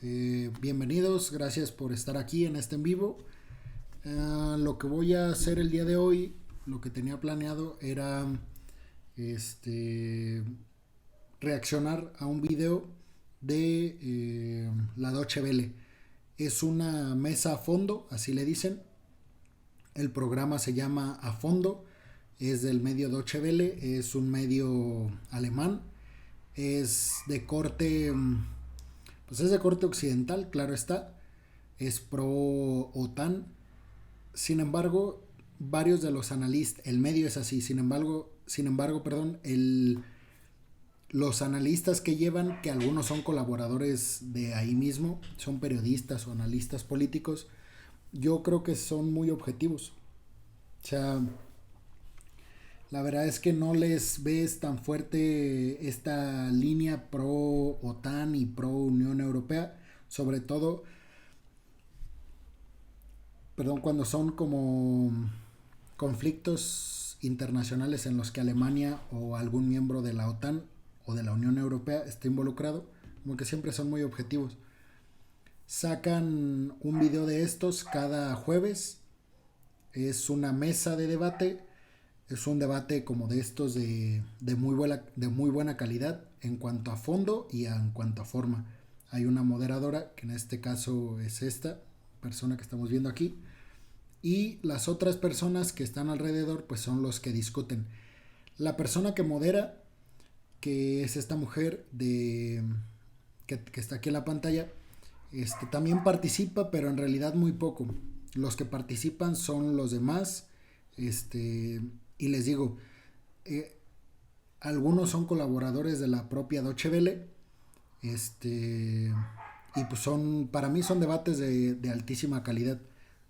Bienvenidos, gracias por estar aquí en este en vivo. Lo que voy a hacer el día de hoy, lo que tenía planeado era reaccionar a un video de la Deutsche Welle. Es una mesa a fondo, así le dicen. El programa se llama A Fondo, es del medio Deutsche Welle, es un medio alemán, es de corte, pues es de corte occidental, claro está, es pro OTAN. Sin embargo, varios de los analistas, el medio es así, sin embargo, los analistas que llevan, que algunos son colaboradores de ahí mismo, son periodistas o analistas políticos, yo creo que son muy objetivos. O sea, la verdad es que no les ves tan fuerte esta línea pro OTAN y pro Unión Europea, sobre todo, cuando son como conflictos internacionales en los que Alemania o algún miembro de la OTAN o de la Unión Europea está involucrado, como que siempre son muy objetivos. Sacan un video de estos cada jueves. Es una mesa de debate. Es un debate como de estos de muy buena calidad en cuanto a fondo y en cuanto a forma. Hay una moderadora, que en este caso es esta persona que estamos viendo aquí. Y las otras personas que están alrededor pues son los que discuten. La persona que modera, que es esta mujer que está aquí en la pantalla, también participa, pero en realidad muy poco. Los que participan son los demás. Y les digo, algunos son colaboradores de la propia Deutsche Welle. Y pues para mí son debates de altísima calidad.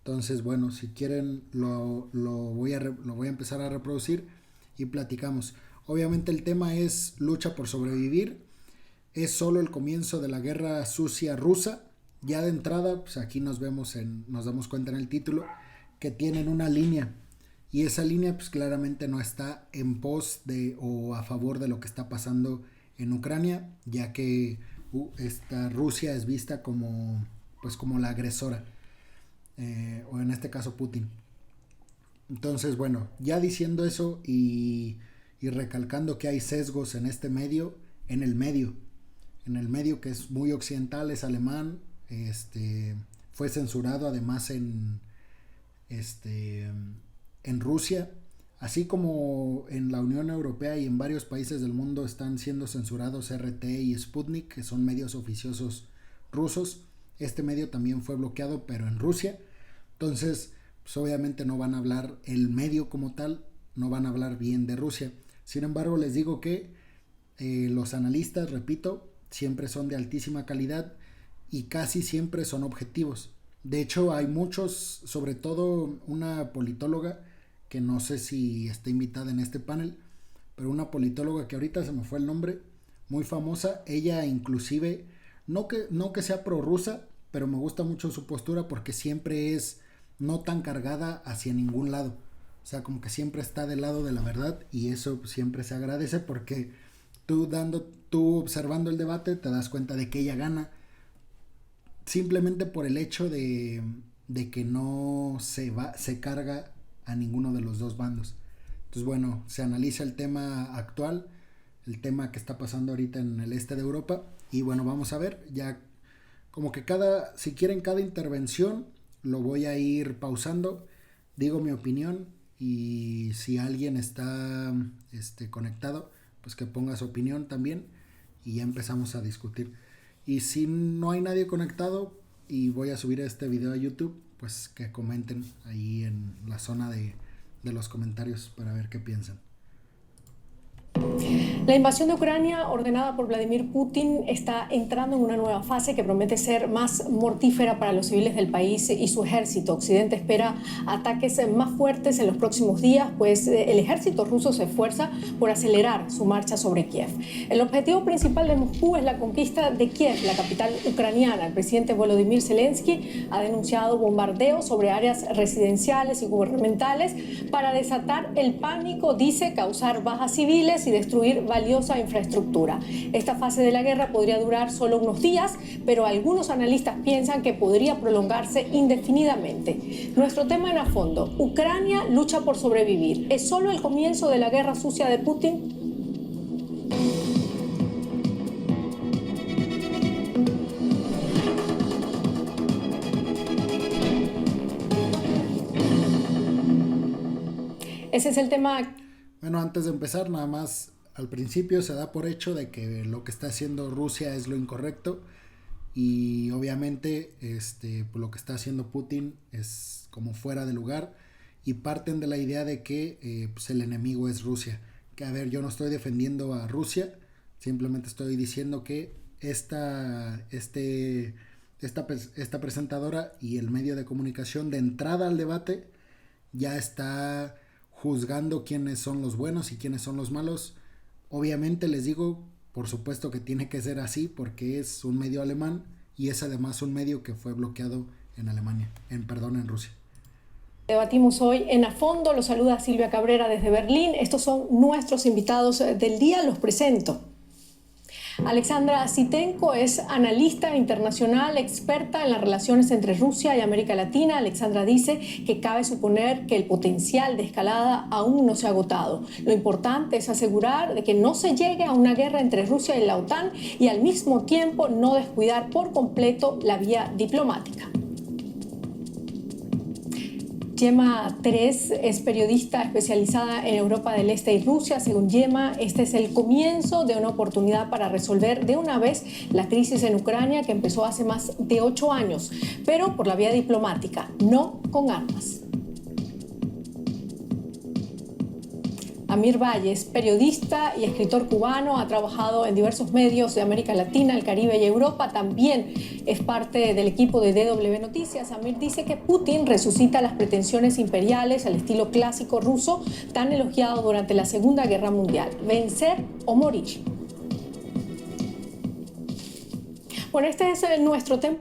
Entonces, bueno, si quieren lo voy a empezar a reproducir y platicamos. Obviamente el tema es lucha por sobrevivir. Es solo el comienzo de la guerra sucia rusa. Ya de entrada, pues aquí nos damos cuenta en el título que tienen una línea. Y esa línea pues claramente no está en pos de o a favor de lo que está pasando en Ucrania, ya que esta Rusia es vista como la agresora, o en este caso Putin. Entonces, bueno, ya diciendo eso y recalcando que hay sesgos en este medio, en el medio que es muy occidental, es alemán, fue censurado además en Rusia, así como en la Unión Europea y en varios países del mundo están siendo censurados RT y Sputnik, que son medios oficiosos rusos. Este medio también fue bloqueado, pero en Rusia. Entonces, pues obviamente no van a hablar, el medio como tal, no van a hablar bien de Rusia. Sin embargo, les digo que los analistas, repito, siempre son de altísima calidad y casi siempre son objetivos. De hecho, hay muchos, sobre todo una politóloga, que no sé si está invitada en este panel, pero una politóloga que ahorita se me fue el nombre, muy famosa. Ella inclusive, no que sea prorrusa, pero me gusta mucho su postura porque siempre es no tan cargada hacia ningún lado. O sea, como que siempre está del lado de la verdad, y eso siempre se agradece porque tú observando el debate te das cuenta de que ella gana simplemente por el hecho de que no se carga a ninguno de los dos bandos. Entonces, bueno, se analiza el tema actual, el tema que está pasando ahorita en el este de Europa, y bueno, vamos a ver, ya como que si quieren cada intervención lo voy a ir pausando, digo mi opinión, y si alguien está conectado, pues que ponga su opinión también y ya empezamos a discutir. Y si no hay nadie conectado y voy a subir este video a YouTube, pues que comenten ahí en la zona de los comentarios para ver qué piensan. La invasión de Ucrania, ordenada por Vladimir Putin, está entrando en una nueva fase que promete ser más mortífera para los civiles del país y su ejército. Occidente espera ataques más fuertes en los próximos días, pues el ejército ruso se esfuerza por acelerar su marcha sobre Kiev. El objetivo principal de Moscú es la conquista de Kiev, la capital ucraniana. El presidente Volodymyr Zelensky ha denunciado bombardeos sobre áreas residenciales y gubernamentales para desatar el pánico, dice, causar bajas civiles y destruir valiosa infraestructura. Esta fase de la guerra podría durar solo unos días, pero algunos analistas piensan que podría prolongarse indefinidamente. Nuestro tema en A Fondo: Ucrania lucha por sobrevivir. ¿Es solo el comienzo de la guerra sucia de Putin? Ese es el tema. Bueno, antes de empezar, nada más, al principio se da por hecho de que lo que está haciendo Rusia es lo incorrecto, y obviamente lo que está haciendo Putin es como fuera de lugar, y parten de la idea de que pues el enemigo es Rusia. Que a ver, yo no estoy defendiendo a Rusia, simplemente estoy diciendo que esta presentadora y el medio de comunicación de entrada al debate ya está juzgando quiénes son los buenos y quiénes son los malos. Obviamente les digo, por supuesto que tiene que ser así, porque es un medio alemán y es además un medio que fue bloqueado en Alemania, en Rusia. Debatimos hoy en A Fondo. Los saluda Silvia Cabrera desde Berlín. Estos son nuestros invitados del día. Los presento. Alexandra Zhitenko es analista internacional, experta en las relaciones entre Rusia y América Latina. Alexandra dice que cabe suponer que el potencial de escalada aún no se ha agotado. Lo importante es asegurar de que no se llegue a una guerra entre Rusia y la OTAN, y al mismo tiempo no descuidar por completo la vía diplomática. Gemma Terés es periodista especializada en Europa del Este y Rusia. Según Gemma, este es el comienzo de una oportunidad para resolver de una vez la crisis en Ucrania, que empezó hace más de 8 años, pero por la vía diplomática, no con armas. Amir Valles, periodista y escritor cubano, ha trabajado en diversos medios de América Latina, el Caribe y Europa. También es parte del equipo de DW Noticias. Amir dice que Putin resucita las pretensiones imperiales al estilo clásico ruso, tan elogiado durante la Segunda Guerra Mundial: vencer o morir. Bueno, este es nuestro tema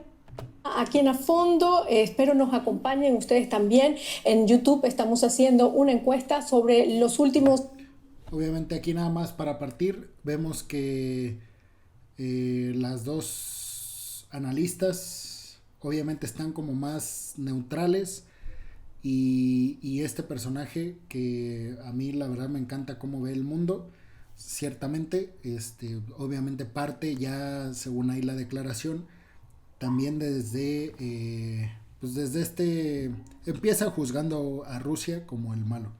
aquí en A Fondo. Espero nos acompañen ustedes también. En YouTube estamos haciendo una encuesta sobre los últimos. Obviamente aquí nada más para partir, vemos que las dos analistas obviamente están como más neutrales, y este personaje que a mí la verdad me encanta cómo ve el mundo, ciertamente, obviamente parte ya, según ahí la declaración, también desde empieza juzgando a Rusia como el malo.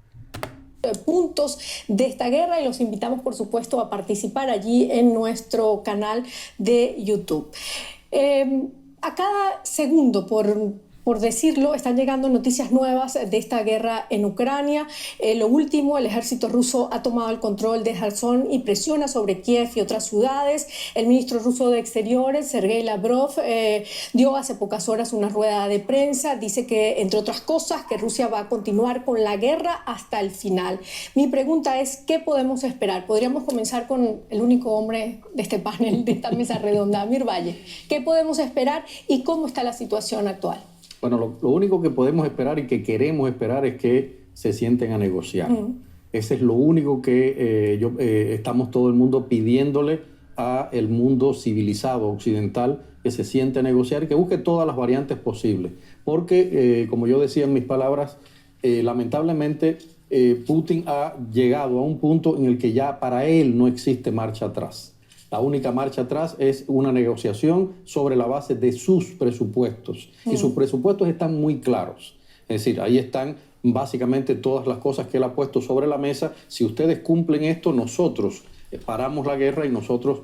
Puntos de esta guerra, y los invitamos por supuesto a participar allí en nuestro canal de YouTube. A cada segundo, por decirlo, están llegando noticias nuevas de esta guerra en Ucrania. Lo último: el ejército ruso ha tomado el control de Kherson y presiona sobre Kiev y otras ciudades. El ministro ruso de Exteriores, Sergei Lavrov, dio hace pocas horas una rueda de prensa. Dice que, entre otras cosas, que Rusia va a continuar con la guerra hasta el final. Mi pregunta es, ¿qué podemos esperar? Podríamos comenzar con el único hombre de este panel, de esta mesa redonda, Amir Valle. ¿Qué podemos esperar y cómo está la situación actual? Bueno, lo único que podemos esperar y que queremos esperar es que se sienten a negociar. Ese es lo único que estamos todo el mundo pidiéndole a el mundo civilizado occidental, que se siente a negociar y que busque todas las variantes posibles. Porque, como yo decía en mis palabras, lamentablemente Putin ha llegado a un punto en el que ya para él no existe marcha atrás. La única marcha atrás es una negociación sobre la base de sus presupuestos. Y sus presupuestos están muy claros. Es decir, ahí están básicamente todas las cosas que él ha puesto sobre la mesa. Si ustedes cumplen esto, nosotros paramos la guerra y nosotros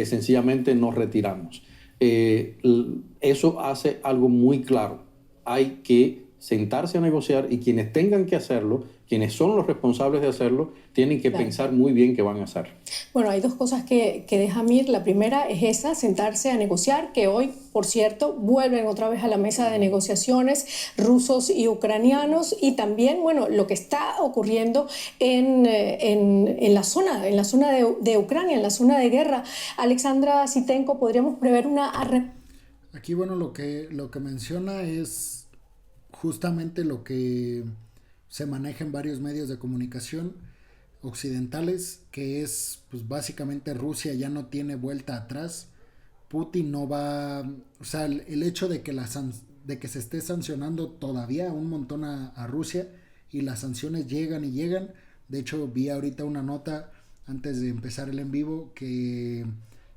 sencillamente nos retiramos. Eso hace algo muy claro. Hay que sentarse a negociar, y quienes tengan que hacerlo, quienes son los responsables de hacerlo, tienen que pensar muy bien qué van a hacer. Bueno, hay dos cosas que deja Mir. La primera es esa, sentarse a negociar, que hoy, por cierto, vuelven otra vez a la mesa de negociaciones rusos y ucranianos, y también, bueno, lo que está ocurriendo en la zona de Ucrania, en la zona de guerra. Alexandra Zhitenko, ¿podríamos prever una... Aquí, bueno, lo que menciona es justamente lo que se maneja en varios medios de comunicación. occidentales, que es pues básicamente Rusia ya no tiene vuelta atrás. Putin no va, o sea, el hecho de que de que se esté sancionando todavía un montón a Rusia y las sanciones llegan y llegan. De hecho, vi ahorita una nota antes de empezar el en vivo que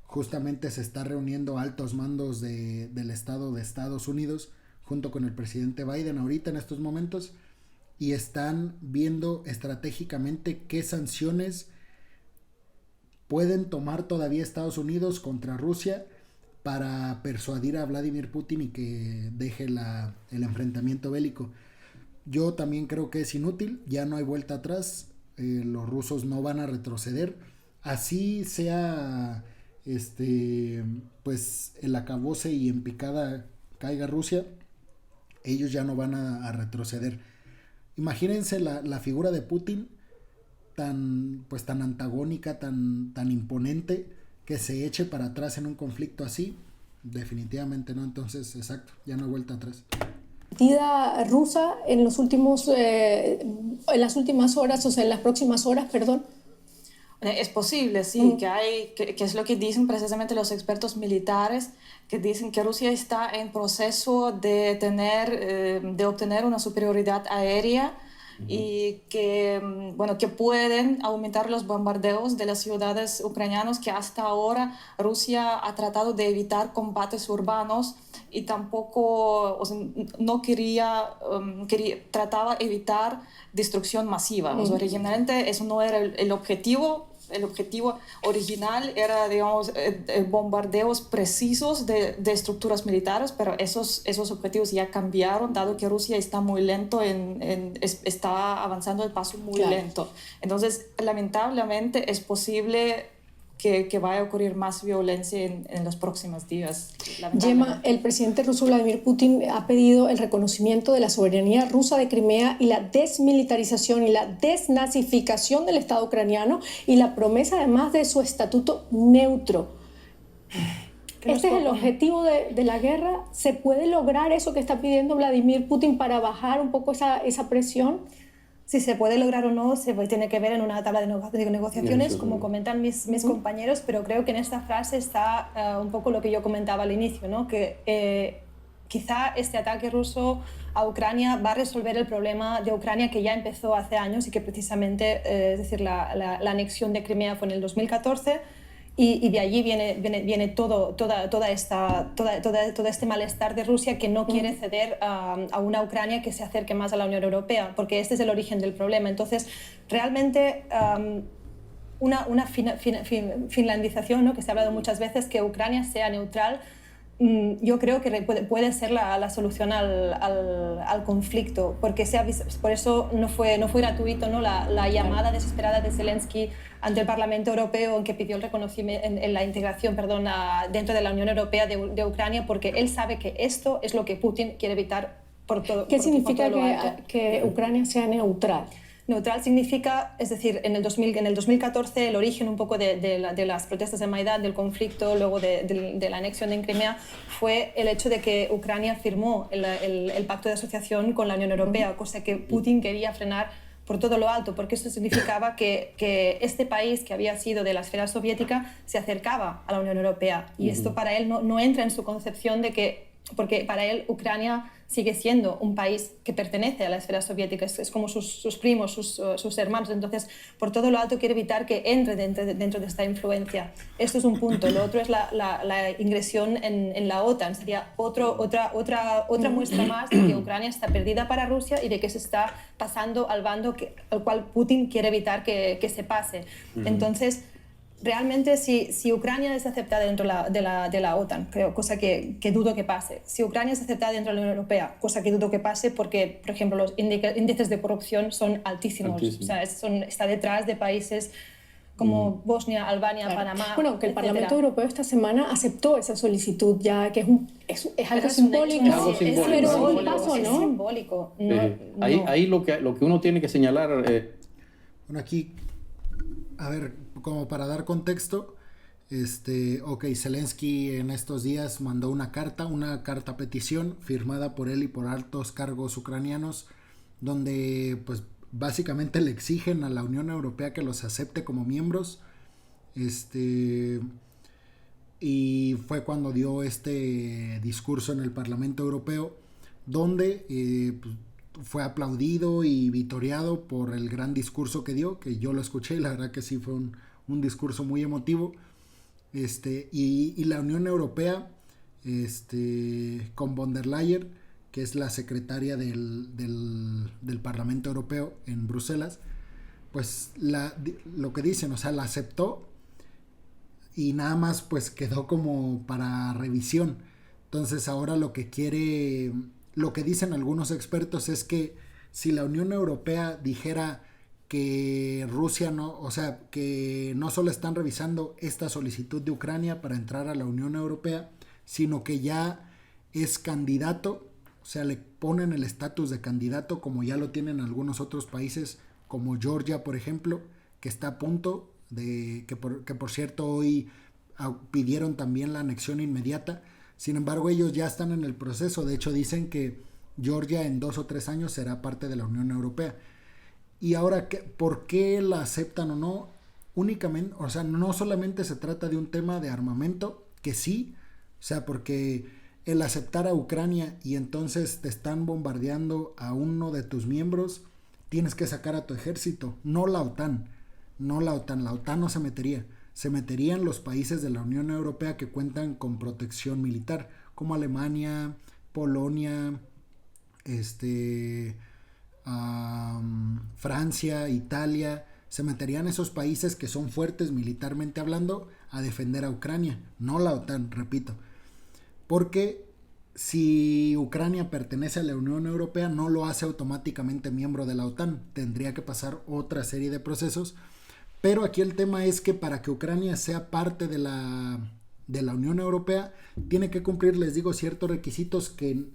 justamente se está reuniendo altos mandos del estado de Estados Unidos junto con el presidente Biden ahorita en estos momentos y están viendo estratégicamente qué sanciones pueden tomar todavía Estados Unidos contra Rusia para persuadir a Vladimir Putin y que deje el enfrentamiento bélico. Yo también creo que es inútil, ya no hay vuelta atrás, los rusos no van a retroceder, así sea pues el acabose y en picada caiga Rusia, ellos ya no van a retroceder. Imagínense la figura de Putin tan antagónica, tan imponente, que se eche para atrás en un conflicto así, definitivamente no. Entonces, exacto, ya no hay vuelta atrás. Partida rusa en las últimas horas, o sea, en las próximas horas, perdón. Es posible, sí, que es lo que dicen precisamente los expertos militares, que dicen que Rusia está en proceso de obtener una superioridad aérea y que, bueno, que pueden aumentar los bombardeos de las ciudades ucranianas, que hasta ahora Rusia ha tratado de evitar combates urbanos y tampoco, o sea, no trataba de evitar destrucción masiva. O sea, originalmente eso no era el objetivo. El objetivo original era, digamos, bombardeos precisos de estructuras militares, pero esos objetivos ya cambiaron, dado que Rusia está muy lento, está avanzando el paso muy lento. Entonces, lamentablemente, es posible que vaya a ocurrir más violencia en los próximos días. Gemma, el presidente ruso Vladimir Putin ha pedido el reconocimiento de la soberanía rusa de Crimea y la desmilitarización y la desnazificación del Estado ucraniano y la promesa además de su estatuto neutro. ¿Este es el objetivo de la guerra? ¿Se puede lograr eso que está pidiendo Vladimir Putin para bajar un poco esa presión? Si se puede lograr o no, tiene que ver en una tabla de negociaciones, como comentan mis compañeros, pero creo que en esta frase está un poco lo que yo comentaba al inicio, ¿no? Que quizá este ataque ruso a Ucrania va a resolver el problema de Ucrania que ya empezó hace años y que precisamente, es decir, la anexión de Crimea fue en el 2014, y de allí viene todo este malestar de Rusia, que no quiere ceder a una Ucrania que se acerque más a la Unión Europea, porque este es el origen del problema. Entonces, realmente una finlandización, ¿no?, que se ha hablado muchas veces, que Ucrania sea neutral, yo creo que puede ser la solución al conflicto, porque por eso no fue gratuito, ¿no?, la llamada desesperada de Zelensky ante el Parlamento Europeo, en que pidió el reconocimiento, en la integración, dentro de la Unión Europea de Ucrania, porque él sabe que esto es lo que Putin quiere evitar por todo. ¿Qué significa que Ucrania sea neutral? Neutral significa, es decir, en el 2014 el origen un poco de las protestas de Maidán, del conflicto, luego de la anexión de Crimea, fue el hecho de que Ucrania firmó el pacto de asociación con la Unión Europea, cosa que Putin quería frenar por todo lo alto, porque eso significaba que este país, que había sido de la esfera soviética, se acercaba a la Unión Europea. Y esto para él no entra en su concepción de que, porque para él Ucrania sigue siendo un país que pertenece a la esfera soviética, es como sus primos, sus hermanos. Entonces, por todo lo alto quiere evitar que entre dentro de esta influencia. Esto es un punto. Lo otro es la ingresión en la OTAN. Sería otra muestra más de que Ucrania está perdida para Rusia y de que se está pasando al bando al cual Putin quiere evitar que se pase. Entonces, realmente, si Ucrania es aceptada dentro de la OTAN, creo, cosa que dudo que pase. Si Ucrania es aceptada dentro de la Unión Europea, cosa que dudo que pase, porque, por ejemplo, los índices de corrupción son altísimos. O sea, está detrás de países como Bosnia, Albania, Panamá. Bueno, que el Parlamento Europeo esta semana aceptó esa solicitud, ya que es algo simbólico. Es un paso, ¿no? Es simbólico. Ahí lo que uno tiene que señalar. Bueno, aquí, a ver, como para dar contexto, Zelensky en estos días mandó una carta petición firmada por él y por altos cargos ucranianos, donde pues básicamente le exigen a la Unión Europea que los acepte como miembros. Y fue cuando dio este discurso en el Parlamento Europeo, donde pues, fue aplaudido y vitoreado por el gran discurso que dio, que yo lo escuché, la verdad que sí fue un discurso muy emotivo. Y la Unión Europea, con von der Leyen, que es la secretaria del Parlamento Europeo en Bruselas, pues lo que dicen, o sea, la aceptó y nada más pues quedó como para revisión. Entonces ahora lo que dicen algunos expertos es que si la Unión Europea dijera que Rusia que no solo están revisando esta solicitud de Ucrania para entrar a la Unión Europea, sino que ya es candidato, o sea, le ponen el estatus de candidato como ya lo tienen algunos otros países, como Georgia, por ejemplo, que está a punto de que por cierto hoy pidieron también la anexión inmediata. Sin embargo, ellos ya están en el proceso. De hecho, dicen que Georgia en 2 o 3 años será parte de la Unión Europea. Y ahora, ¿por qué la aceptan o no? Únicamente, o sea, no solamente se trata de un tema de armamento, que sí, o sea, porque el aceptar a Ucrania y entonces te están bombardeando a uno de tus miembros, tienes que sacar a tu ejército, no la OTAN. La OTAN no se meterían los países de la Unión Europea que cuentan con protección militar, como Alemania, Polonia, Francia, Italia. Se meterían esos países que son fuertes militarmente hablando a defender a Ucrania, no la OTAN, repito, porque si Ucrania pertenece a la Unión Europea no lo hace automáticamente miembro de la OTAN, tendría que pasar otra serie de procesos. Pero aquí el tema es que para que Ucrania sea parte de la Unión Europea, tiene que cumplir, les digo, ciertos requisitos que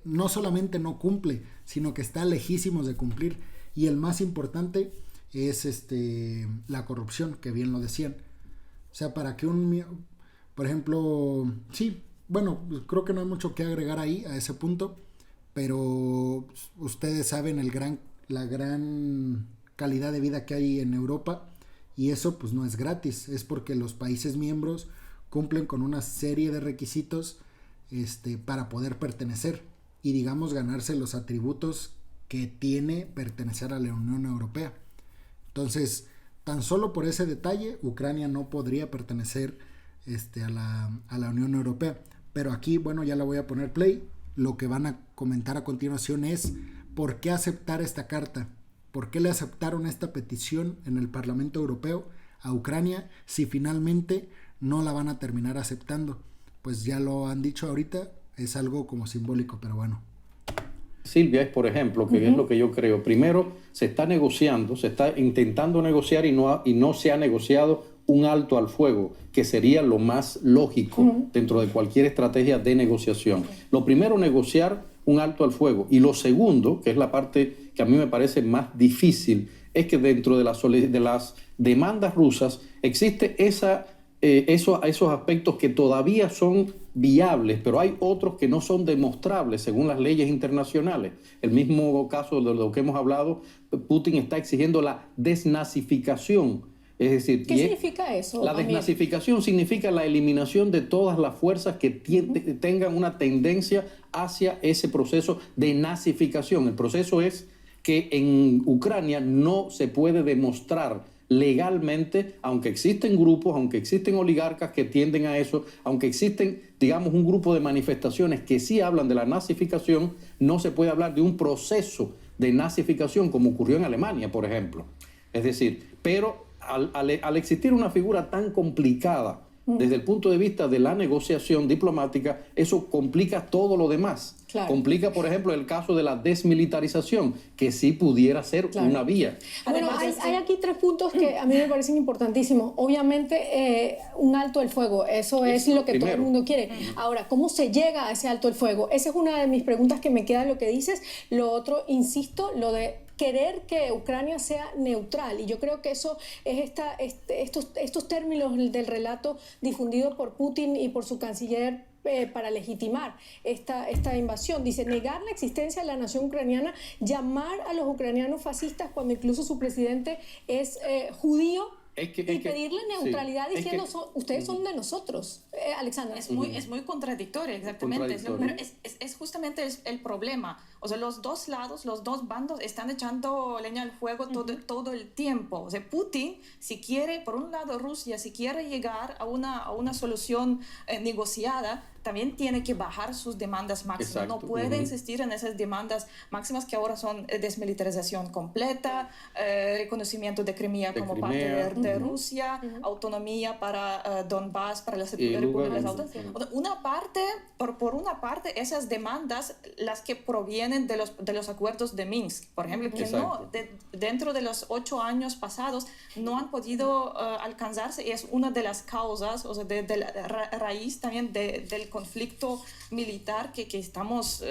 no solamente no cumple, sino que está lejísimos de cumplir. Y el más importante es la corrupción, que bien lo decían. O sea, para que por ejemplo, sí, bueno, creo que no hay mucho que agregar ahí a ese punto, pero ustedes saben la gran calidad de vida que hay en Europa. Y eso pues no es gratis, es porque los países miembros cumplen con una serie de requisitos para poder pertenecer y digamos ganarse los atributos que tiene pertenecer a la Unión Europea. Entonces, tan solo por ese detalle, Ucrania no podría pertenecer a la Unión Europea. Pero aquí, bueno, ya la voy a poner play. Lo que van a comentar a continuación es ¿por qué aceptar esta carta? ¿Por qué le aceptaron esta petición en el Parlamento Europeo a Ucrania si finalmente no la van a terminar aceptando? Pues ya lo han dicho ahorita, es algo como simbólico, pero bueno. Silvia, es por ejemplo, que es lo que yo creo. Primero, se está negociando, se está intentando negociar y no se ha negociado un alto al fuego, que sería lo más lógico dentro de cualquier estrategia de negociación. Lo primero, negociar un alto al fuego. Y lo segundo, que es la parte que a mí me parece más difícil, es que dentro de las demandas rusas existe esos aspectos que todavía son viables, pero hay otros que no son demostrables según las leyes internacionales. El mismo caso de lo que hemos hablado, Putin está exigiendo la desnazificación. Es decir, ¿qué significa eso? La desnazificación significa la eliminación de todas las fuerzas que tengan una tendencia hacia ese proceso de nazificación. El proceso es que en Ucrania no se puede demostrar legalmente, aunque existen grupos, aunque existen oligarcas que tienden a eso, aunque existen, digamos, un grupo de manifestaciones que sí hablan de la nazificación, no se puede hablar de un proceso de nazificación como ocurrió en Alemania, por ejemplo. Es decir, pero al existir una figura tan complicada desde el punto de vista de la negociación diplomática, eso complica todo lo demás. Claro. Complica, por ejemplo, el caso de la desmilitarización, que sí pudiera ser una vía. Bueno, hay aquí 3 puntos que a mí me parecen importantísimos. Obviamente, un alto el fuego, eso es lo que primero. Todo el mundo quiere. Ahora, ¿cómo se llega a ese alto el fuego? Esa es una de mis preguntas que me queda lo que dices. Lo otro, insisto, lo de querer que Ucrania sea neutral, y yo creo que eso es estos términos del relato difundido por Putin y por su canciller para legitimar esta invasión. Dice, negar la existencia de la nación ucraniana, llamar a los ucranianos fascistas cuando incluso su presidente es judío, y pedirle neutralidad diciendo, ustedes son de nosotros. Alexandra. Es muy contradictorio, exactamente. Pero es justamente el problema. O sea, los dos lados, los dos bandos están echando leña al fuego todo el tiempo. O sea, Putin, si quiere, por un lado Rusia, si quiere llegar a una solución negociada, también tiene que bajar sus demandas máximas. Exacto. No puede insistir en esas demandas máximas que ahora son desmilitarización completa, reconocimiento de Crimea como parte de Rusia, autonomía para Donbass, para las repúblicas autónomas. Por una parte, esas demandas, las que provienen de los acuerdos de Minsk, por ejemplo, que dentro de los 8 años pasados no han podido alcanzarse, y es una de las causas, o sea, de la raíz también del conflicto militar que estamos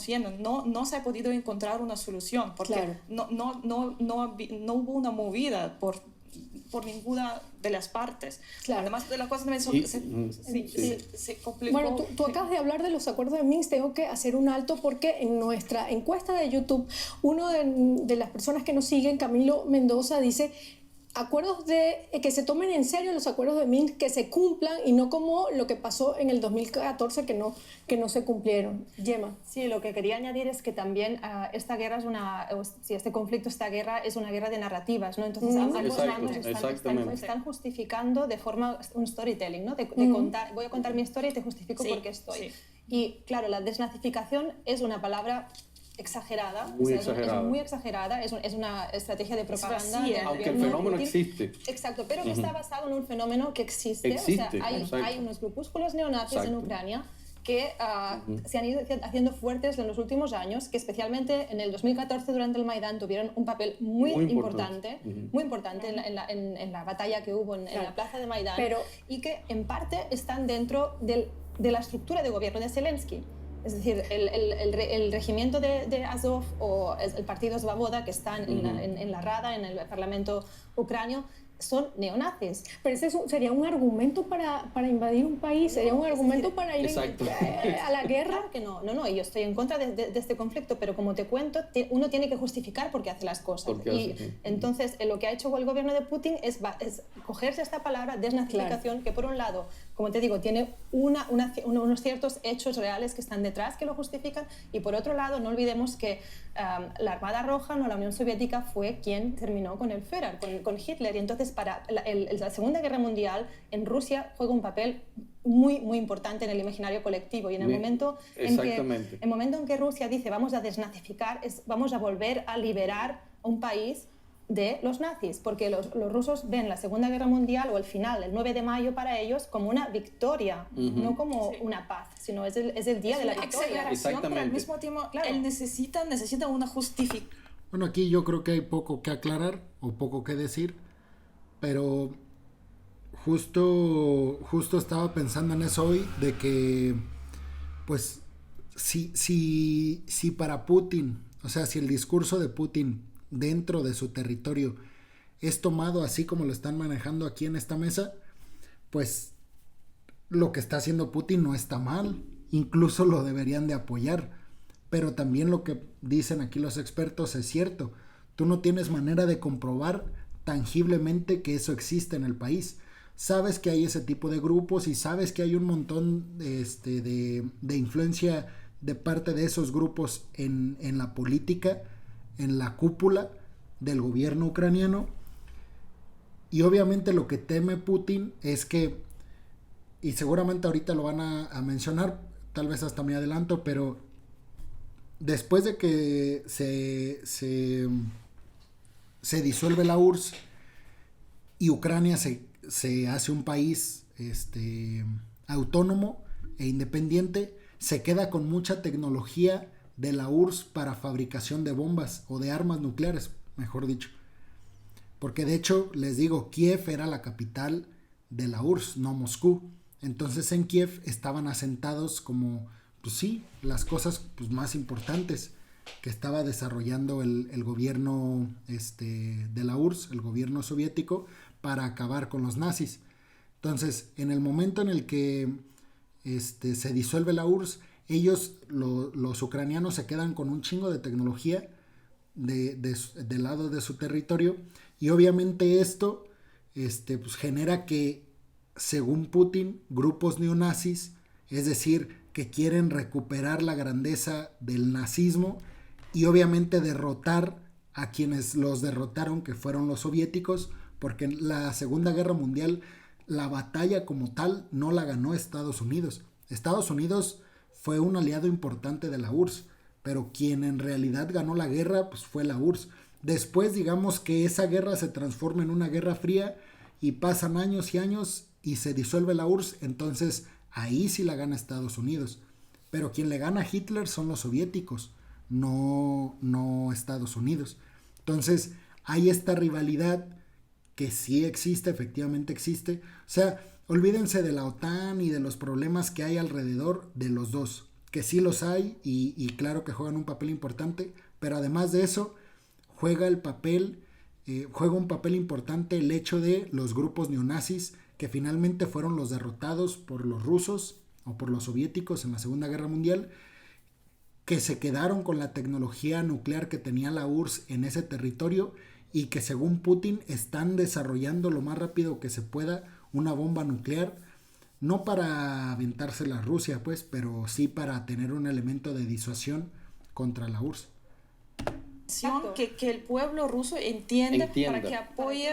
viendo. No se ha podido encontrar una solución porque no hubo una movida por ninguna de las partes. Además de las cosas también se complicó. Bueno, tú acabas de hablar de los acuerdos de Minsk. Tengo que hacer un alto porque en nuestra encuesta de YouTube, uno de las personas que nos siguen, Camilo Mendoza, dice: acuerdos que se tomen en serio los acuerdos de Minsk, que se cumplan, y no como lo que pasó en el 2014 que no se cumplieron. Gemma. Sí, lo que quería añadir es que también esta guerra este conflicto, esta guerra es una guerra de narrativas, ¿no? Entonces ambos bandos están justificando de forma un storytelling, ¿no? De contar, voy a contar mi historia y te justifico por qué estoy. Sí. Y claro, la desnazificación es una palabra exagerada, es muy exagerada, es una estrategia de propaganda. Aunque el fenómeno existe. Exacto, pero que está basado en un fenómeno que existe. O sea, hay unos grupúsculos neonazis en Ucrania que se han ido haciendo fuertes en los últimos años, que especialmente en el 2014 durante el Maidán tuvieron un papel muy importante en la batalla que hubo en la plaza de Maidán, y que en parte están dentro de la estructura de gobierno de Zelensky. Es decir, el regimiento de Azov o el partido Svoboda, que están en la Rada, en el Parlamento ucranio, son neonazis. Pero ese sería un argumento para invadir un país, sería un argumento para ir a la guerra. Claro que no, yo estoy en contra de este conflicto, pero como te cuento, uno tiene que justificar por qué hace las cosas. Entonces, lo que ha hecho el gobierno de Putin es cogerse esta palabra desnazificación, que por un lado, como te digo, tiene unos ciertos hechos reales que están detrás que lo justifican, y por otro lado, no olvidemos que la Armada Roja, la Unión Soviética, fue quien terminó con el Führer, con Hitler, y entonces para la Segunda Guerra Mundial en Rusia juega un papel muy importante en el imaginario colectivo, y en el momento en que Rusia dice vamos a desnazificar, vamos a volver a liberar a un país de los nazis, porque los rusos ven la Segunda Guerra Mundial o el final, el 9 de mayo, para ellos como una victoria, no como una paz, sino es el día de la victoria. Pero al mismo tiempo él necesita una justificación. Bueno, aquí yo creo que hay poco que aclarar o poco que decir, pero justo estaba pensando en eso hoy, de que pues si para Putin, o sea, si el discurso de Putin dentro de su territorio es tomado así como lo están manejando aquí en esta mesa, pues lo que está haciendo Putin no está mal, incluso lo deberían de apoyar. Pero también lo que dicen aquí los expertos es cierto, tú no tienes manera de comprobar tangiblemente que eso existe en el país. Sabes que hay ese tipo de grupos y sabes que hay un montón de influencia de parte de esos grupos en la política, en la cúpula del gobierno ucraniano. Y obviamente lo que teme Putin es que, y seguramente ahorita lo van a mencionar, tal vez hasta me adelanto, pero después de que se disuelve la URSS y Ucrania se hace un país autónomo e independiente, se queda con mucha tecnología de la URSS para fabricación de bombas o de armas nucleares, mejor dicho. Porque de hecho, les digo, Kiev era la capital de la URSS, no Moscú. Entonces en Kiev estaban asentados como, pues sí, las cosas pues, más importantes que estaba desarrollando el gobierno de la URSS, el gobierno soviético, para acabar con los nazis. Entonces, en el momento en el que se disuelve la URSS, ellos, los ucranianos, se quedan con un chingo de tecnología del lado de su territorio, y obviamente esto pues genera que, según Putin, grupos neonazis, es decir, que quieren recuperar la grandeza del nazismo y obviamente derrotar a quienes los derrotaron, que fueron los soviéticos, porque en la Segunda Guerra Mundial la batalla como tal no la ganó Estados Unidos. Estados Unidos fue un aliado importante de la URSS, pero quien en realidad ganó la guerra pues fue la URSS. Después, digamos que esa guerra se transforma en una guerra fría y pasan años y años y se disuelve la URSS, entonces ahí sí la gana Estados Unidos. Pero quien le gana a Hitler son los soviéticos, no Estados Unidos. Entonces hay esta rivalidad que sí existe, efectivamente existe. O sea, olvídense de la OTAN y de los problemas que hay alrededor de los dos, que sí los hay y claro que juegan un papel importante, pero además de eso juega un papel importante el hecho de los grupos neonazis, que finalmente fueron los derrotados por los rusos o por los soviéticos en la Segunda Guerra Mundial, que se quedaron con la tecnología nuclear que tenía la URSS en ese territorio y que, según Putin, están desarrollando lo más rápido que se pueda una bomba nuclear, no para aventársela a Rusia, pues, pero sí para tener un elemento de disuasión contra la URSS. Que el pueblo ruso entienda. Para que apoye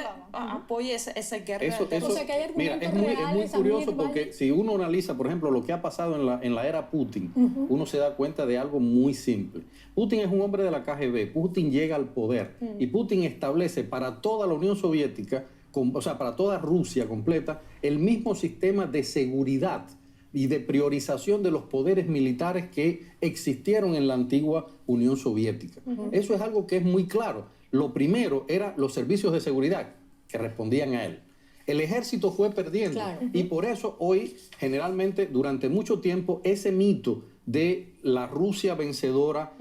esa guerra. Eso, o sea, que hay mira, es muy curioso porque si uno analiza, por ejemplo, lo que ha pasado en la era Putin, uno se da cuenta de algo muy simple. Putin es un hombre de la KGB, Putin llega al poder y Putin establece para toda la Unión Soviética, o sea, para toda Rusia completa, el mismo sistema de seguridad y de priorización de los poderes militares que existieron en la antigua Unión Soviética. Eso es algo que es muy claro. Lo primero eran los servicios de seguridad que respondían a él. El ejército fue perdiendo y por eso hoy, generalmente, durante mucho tiempo, ese mito de la Rusia vencedora,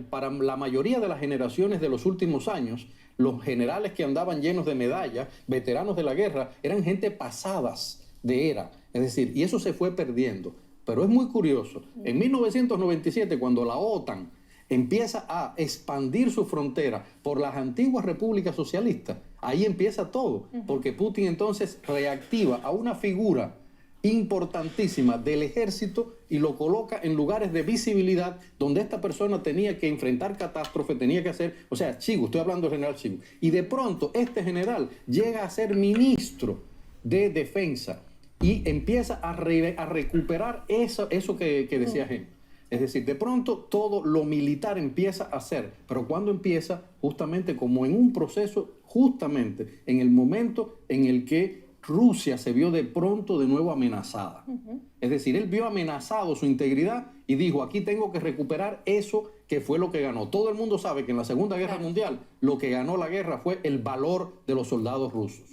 para la mayoría de las generaciones de los últimos años, los generales que andaban llenos de medallas, veteranos de la guerra, eran gente pasadas de era. Es decir, y eso se fue perdiendo. Pero es muy curioso. En 1997, cuando la OTAN empieza a expandir su frontera por las antiguas repúblicas socialistas, ahí empieza todo. Porque Putin entonces reactiva a una figura importantísima del ejército y lo coloca en lugares de visibilidad donde esta persona tenía que enfrentar catástrofe, tenía que hacer, o sea, Chigu, estoy hablando del general Chigu. Y de pronto este general llega a ser ministro de defensa y empieza a recuperar eso que decía Gen. Es decir, de pronto todo lo militar empieza a hacer, pero cuando empieza, justamente como en un proceso, justamente en el momento en el que Rusia se vio de pronto de nuevo amenazada. Es decir, él vio amenazado su integridad y dijo, aquí tengo que recuperar eso que fue lo que ganó. Todo el mundo sabe que en la Segunda Guerra Mundial lo que ganó la guerra fue el valor de los soldados rusos.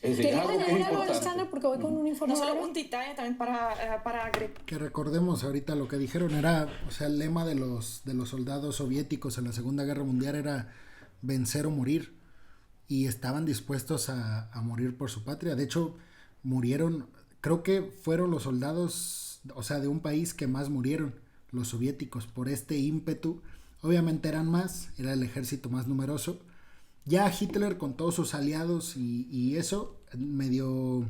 Es decir, algo que es importante. Porque voy con un informe. No solo un detalle también para agregar. Que recordemos ahorita lo que dijeron era, o sea, el lema de los soldados soviéticos en la Segunda Guerra Mundial era vencer o morir. Y estaban dispuestos a morir por su patria. De hecho, murieron, creo que fueron los soldados, o sea, de un país que más murieron, los soviéticos, por este ímpetu. Obviamente eran más, era el ejército más numeroso. Ya Hitler, con todos sus aliados y eso, medio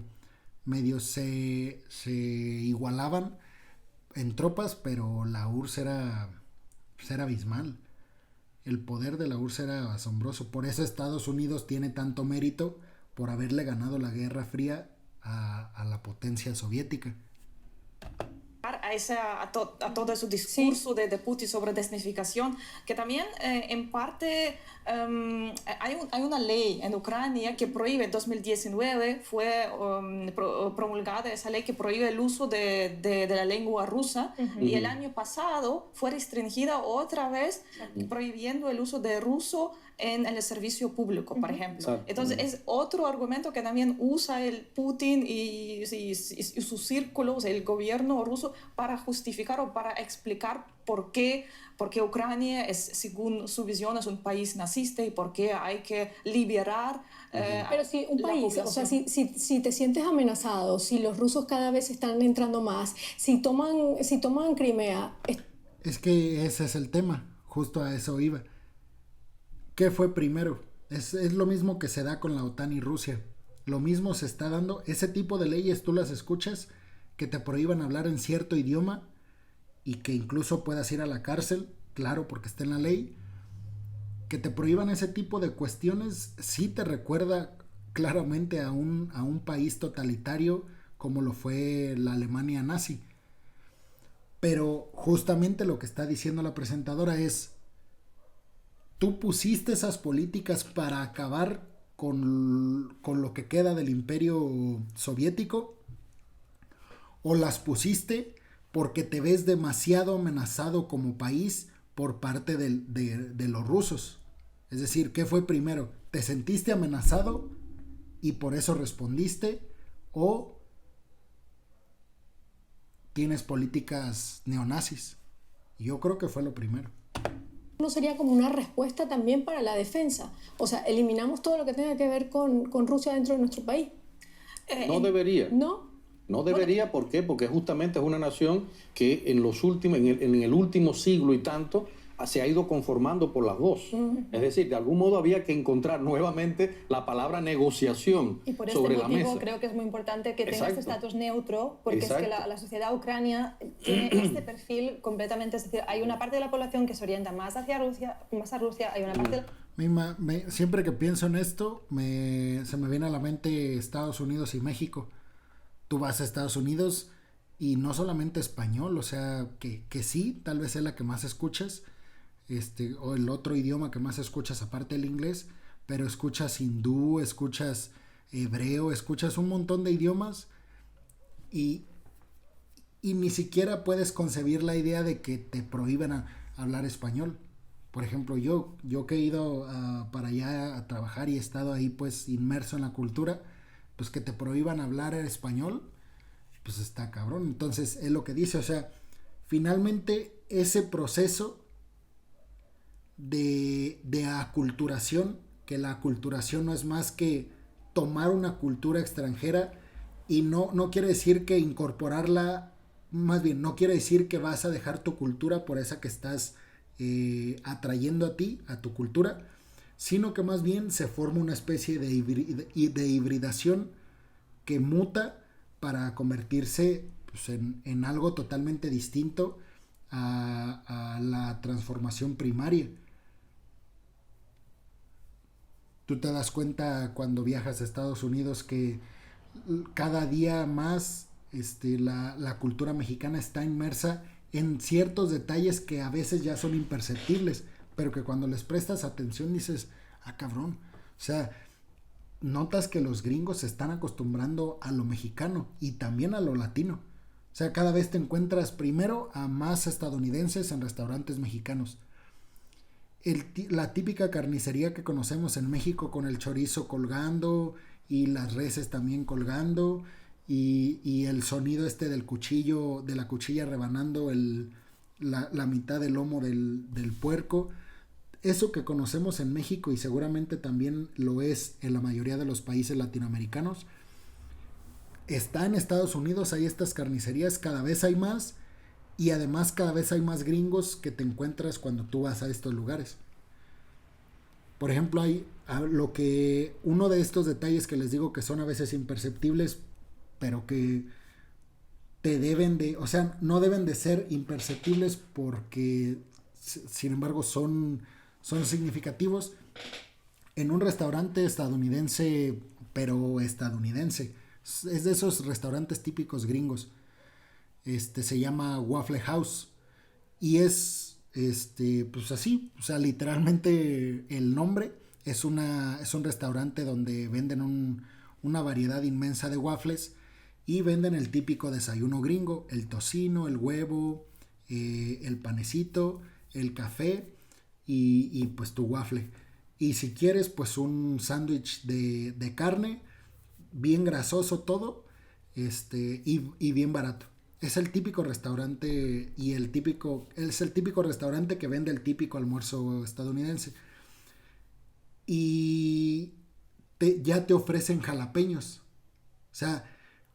se igualaban en tropas, pero la URSS era abismal. El poder de la URSS era asombroso. Por eso Estados Unidos tiene tanto mérito por haberle ganado la Guerra Fría a la potencia soviética. A todo ese discurso de Putin sobre desnazificación, que también en parte hay una ley en Ucrania que prohíbe, en 2019 fue promulgada esa ley que prohíbe el uso de la lengua rusa, y el año pasado fue restringida otra vez, prohibiendo el uso de ruso en el servicio público, por ejemplo. Exacto. Entonces es otro argumento que también usa el Putin y sus círculos, el gobierno ruso, para justificar o para explicar por qué Ucrania es, según su visión, es un país nazista y por qué hay que liberar Pero si un la país, o población. sea, si te sientes amenazado, si los rusos cada vez están entrando más, si toman Crimea, Es que ese es el tema, justo a eso iba. ¿Qué fue primero? Es lo mismo que se da con la OTAN y Rusia. Lo mismo se está dando. Ese tipo de leyes tú las escuchas, que te prohíban hablar en cierto idioma y que incluso puedas ir a la cárcel, claro, porque está en la ley. Que te prohíban ese tipo de cuestiones sí te recuerda claramente a un país totalitario como lo fue la Alemania nazi. Pero justamente lo que está diciendo la presentadora es: tú pusiste esas políticas para acabar con lo que queda del imperio soviético, o las pusiste porque te ves demasiado amenazado como país por parte de los rusos. Es decir, ¿qué fue primero? ¿Te sentiste amenazado y por eso respondiste? ¿O tienes políticas neonazis? Yo creo que fue lo primero. ¿no sería como una respuesta también para la defensa? O sea, eliminamos todo lo que tenga que ver con Rusia dentro de nuestro país. No debería. ¿No? No debería, ¿por qué? Porque justamente es una nación que en el último siglo y tanto se ha ido conformando por las dos. Es decir, de algún modo había que encontrar nuevamente la palabra negociación y por sobre este la motivo mesa. creo que es muy importante que tenga Exacto. este estatus neutro, porque Exacto. es que la sociedad ucrania tiene este perfil completamente, es decir, hay una parte de la población que se orienta más hacia Rusia, hay una parte Siempre que pienso en esto, se me viene a la mente Estados Unidos y México. Tú vas a Estados Unidos y no solamente español, o sea, que sí, tal vez es la que más escuchas, o el otro idioma que más escuchas aparte del inglés, pero escuchas hindú, escuchas hebreo, escuchas un montón de idiomas y ni siquiera puedes concebir la idea de que te prohíban hablar español. Por ejemplo, yo que he ido para allá a trabajar y he estado ahí pues inmerso en la cultura, pues que te prohíban hablar español, pues está cabrón. Entonces es lo que dice, o sea, finalmente ese proceso de aculturación, que la aculturación no es más que tomar una cultura extranjera y no quiere decir que incorporarla, más bien no quiere decir que vas a dejar tu cultura por esa que estás atrayendo a ti, a tu cultura, sino que más bien se forma una especie de hibridación que muta para convertirse pues, en algo totalmente distinto a la transformación primaria. Tú te das cuenta cuando viajas a Estados Unidos que cada día más la cultura mexicana está inmersa en ciertos detalles que a veces ya son imperceptibles, pero que cuando les prestas atención dices, ah cabrón, o sea, notas que los gringos se están acostumbrando a lo mexicano y también a lo latino. O sea, cada vez te encuentras primero a más estadounidenses en restaurantes mexicanos. La típica carnicería que conocemos en México con el chorizo colgando y las reses también colgando y el sonido del cuchillo, de la cuchilla rebanando la mitad del lomo del puerco. Eso que conocemos en México y seguramente también lo es en la mayoría de los países latinoamericanos, está en Estados Unidos. Hay estas carnicerías, cada vez hay más y además cada vez hay más gringos que te encuentras cuando tú vas a estos lugares. Por ejemplo, hay uno de estos detalles que les digo que son a veces imperceptibles, pero que no deben de ser imperceptibles porque sin embargo son significativos. En un restaurante estadounidense, pero estadounidense, es de esos restaurantes típicos gringos, se llama Waffle House y es pues así, o sea, literalmente el nombre es un restaurante donde venden una variedad inmensa de waffles y venden el típico desayuno gringo, el tocino, el huevo, el panecito, el café y pues tu waffle. y si quieres pues un sándwich de carne, bien grasoso todo, y bien barato. Es el típico restaurante es el típico restaurante que vende el típico almuerzo estadounidense. Y ya te ofrecen jalapeños. O sea,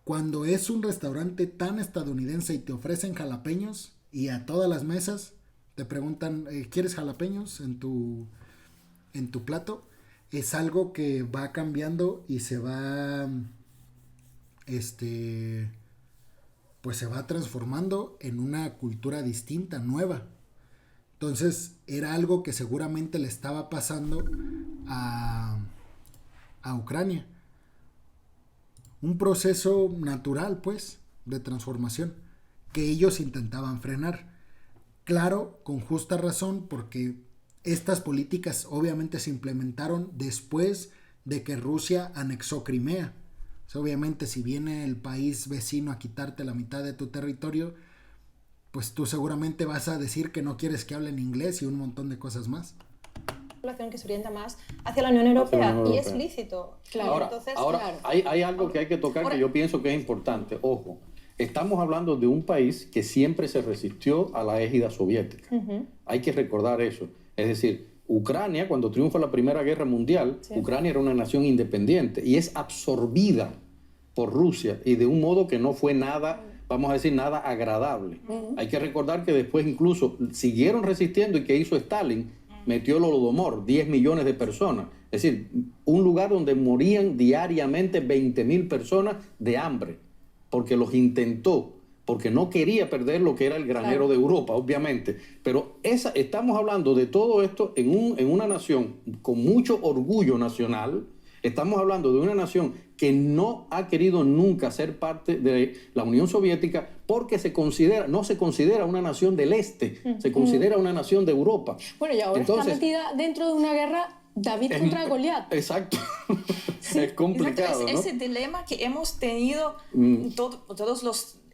cuando es un restaurante tan estadounidense y te ofrecen jalapeños, y a todas las mesas te preguntan, ¿quieres jalapeños en tu plato? Es algo que va cambiando y se va pues se va transformando en una cultura distinta, nueva. Entonces era algo que seguramente le estaba pasando a Ucrania. Un proceso natural, pues, de transformación que ellos intentaban frenar. Claro, con justa razón, porque estas políticas obviamente se implementaron después de que Rusia anexó Crimea. O sea, obviamente si viene el país vecino a quitarte la mitad de tu territorio, pues tú seguramente vas a decir que no quieres que hablen inglés y un montón de cosas más. Población que se orienta más hacia la Unión Europea y es lícito. Claro. Ahora claro. Hay algo que hay que tocar que yo pienso que es importante. Ojo, estamos hablando de un país que siempre se resistió a la égida soviética. Hay que recordar eso. Es decir, Ucrania, cuando triunfa la Primera Guerra Mundial, Ucrania era una nación independiente y es absorbida por Rusia y de un modo que no fue nada, vamos a decir, nada agradable. Hay que recordar que después incluso siguieron resistiendo y que hizo Stalin, metió el Holodomor, 10 millones de personas. Es decir, un lugar donde morían diariamente 20.000 personas de hambre, porque los intentó, porque no quería perder lo que era el granero de Europa, obviamente. Pero estamos hablando de todo esto en una nación con mucho orgullo nacional. Estamos hablando de una nación que no ha querido nunca ser parte de la Unión Soviética porque no se considera una nación del Este, se considera una nación de Europa. Bueno, y ahora está metida dentro de una guerra David contra Goliat. Exacto. Sí, es complicado, exacto. ¿no? Ese dilema que hemos tenido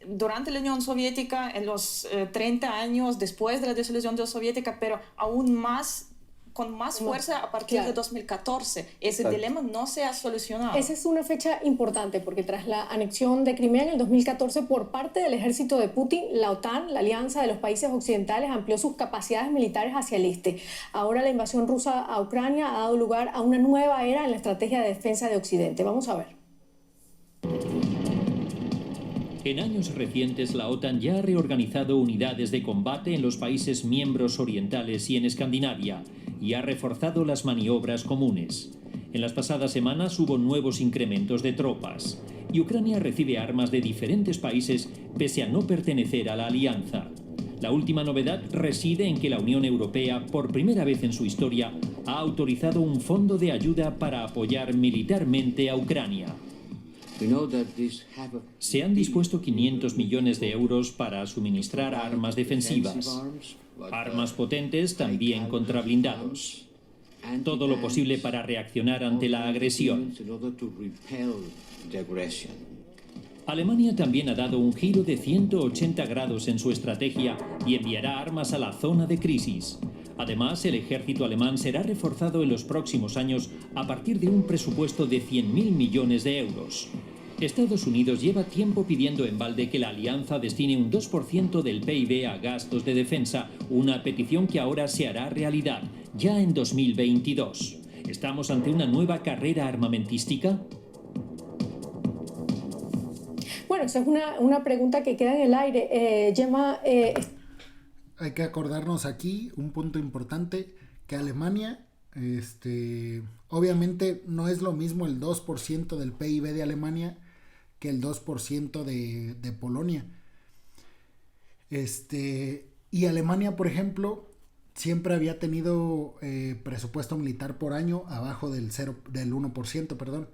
durante la Unión Soviética, en los 30 años después de la disolución de la Soviética, pero aún más con más fuerza a partir de 2014. Ese dilema no se ha solucionado. Esa es una fecha importante porque tras la anexión de Crimea en el 2014 por parte del ejército de Putin, la OTAN, la alianza de los países occidentales, amplió sus capacidades militares hacia el este. Ahora la invasión rusa a Ucrania ha dado lugar a una nueva era en la estrategia de defensa de Occidente. Vamos a ver. En años recientes, la OTAN ya ha reorganizado unidades de combate en los países miembros orientales y en Escandinavia, y ha reforzado las maniobras comunes. En las pasadas semanas hubo nuevos incrementos de tropas, y Ucrania recibe armas de diferentes países pese a no pertenecer a la alianza. La última novedad reside en que la Unión Europea, por primera vez en su historia, ha autorizado un fondo de ayuda para apoyar militarmente a Ucrania. Se han dispuesto 500 millones de euros para suministrar armas defensivas, armas potentes también contra blindados. Todo lo posible para reaccionar ante la agresión. Alemania también ha dado un giro de 180 grados en su estrategia y enviará armas a la zona de crisis. Además, el ejército alemán será reforzado en los próximos años a partir de un presupuesto de 100.000 millones de euros. Estados Unidos lleva tiempo pidiendo en balde que la alianza destine un 2% del PIB a gastos de defensa, una petición que ahora se hará realidad, ya en 2022. ¿Estamos ante una nueva carrera armamentística? Bueno, esa es una pregunta que queda en el aire. Gemma... Hay que acordarnos aquí un punto importante, que Alemania, obviamente no es lo mismo el 2% del PIB de Alemania que el 2% de Polonia. Y Alemania, por ejemplo, siempre había tenido presupuesto militar por año abajo del 1%, perdón.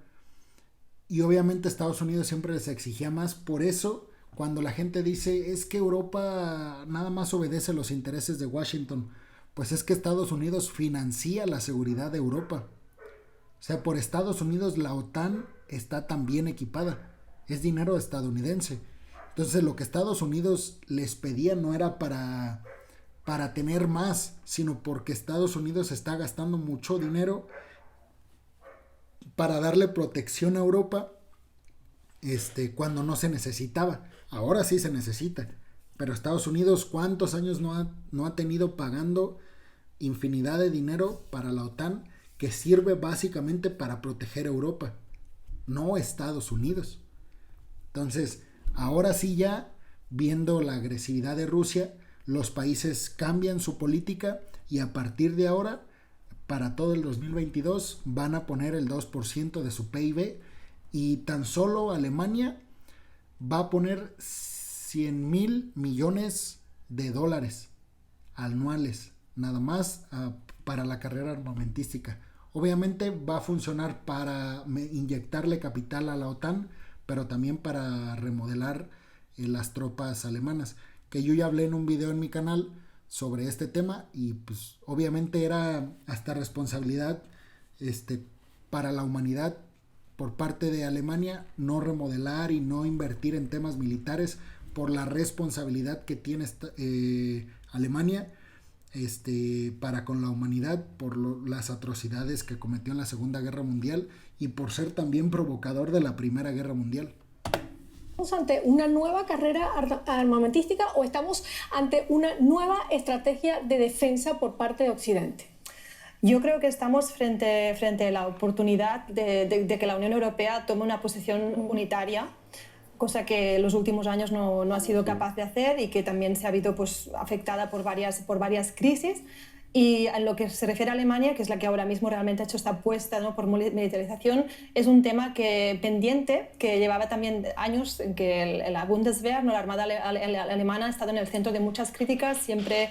Y obviamente Estados Unidos siempre les exigía más. Por eso, cuando la gente dice es que Europa nada más obedece los intereses de Washington, pues es que Estados Unidos financia la seguridad de Europa. O sea, por Estados Unidos la OTAN está también equipada. Es dinero estadounidense. Entonces lo que Estados Unidos les pedía no era para para tener más, sino porque Estados Unidos está gastando mucho dinero para darle protección a Europa cuando no se necesitaba. Ahora sí se necesita. Pero Estados Unidos, ¿cuántos años no ha tenido pagando infinidad de dinero para la OTAN, que sirve básicamente para proteger a Europa, no Estados Unidos? Entonces, ahora sí, ya viendo la agresividad de Rusia, los países cambian su política y a partir de ahora, para todo el 2022, van a poner el 2% de su PIB, y tan solo Alemania va a poner 100,000 millones de dólares anuales, nada más para la carrera armamentística. Obviamente va a funcionar para inyectarle capital a la OTAN, pero también para remodelar las tropas alemanas, que yo ya hablé en un video en mi canal sobre este tema, y pues obviamente era hasta responsabilidad para la humanidad por parte de Alemania no remodelar y no invertir en temas militares, por la responsabilidad que tiene Alemania para con la humanidad, por las atrocidades que cometió en la Segunda Guerra Mundial y por ser también provocador de la Primera Guerra Mundial. ¿Estamos ante una nueva carrera armamentística o estamos ante una nueva estrategia de defensa por parte de Occidente? Yo creo que estamos frente a la oportunidad de que la Unión Europea tome una posición unitaria, cosa que en los últimos años no ha sido capaz de hacer y que también se ha visto afectada por varias crisis. Y en lo que se refiere a Alemania, que es la que ahora mismo realmente ha hecho esta apuesta, ¿no?, por militarización, es un tema pendiente, que llevaba también años en que la Bundeswehr, ¿no?, la Armada alemana, ha estado en el centro de muchas críticas. Siempre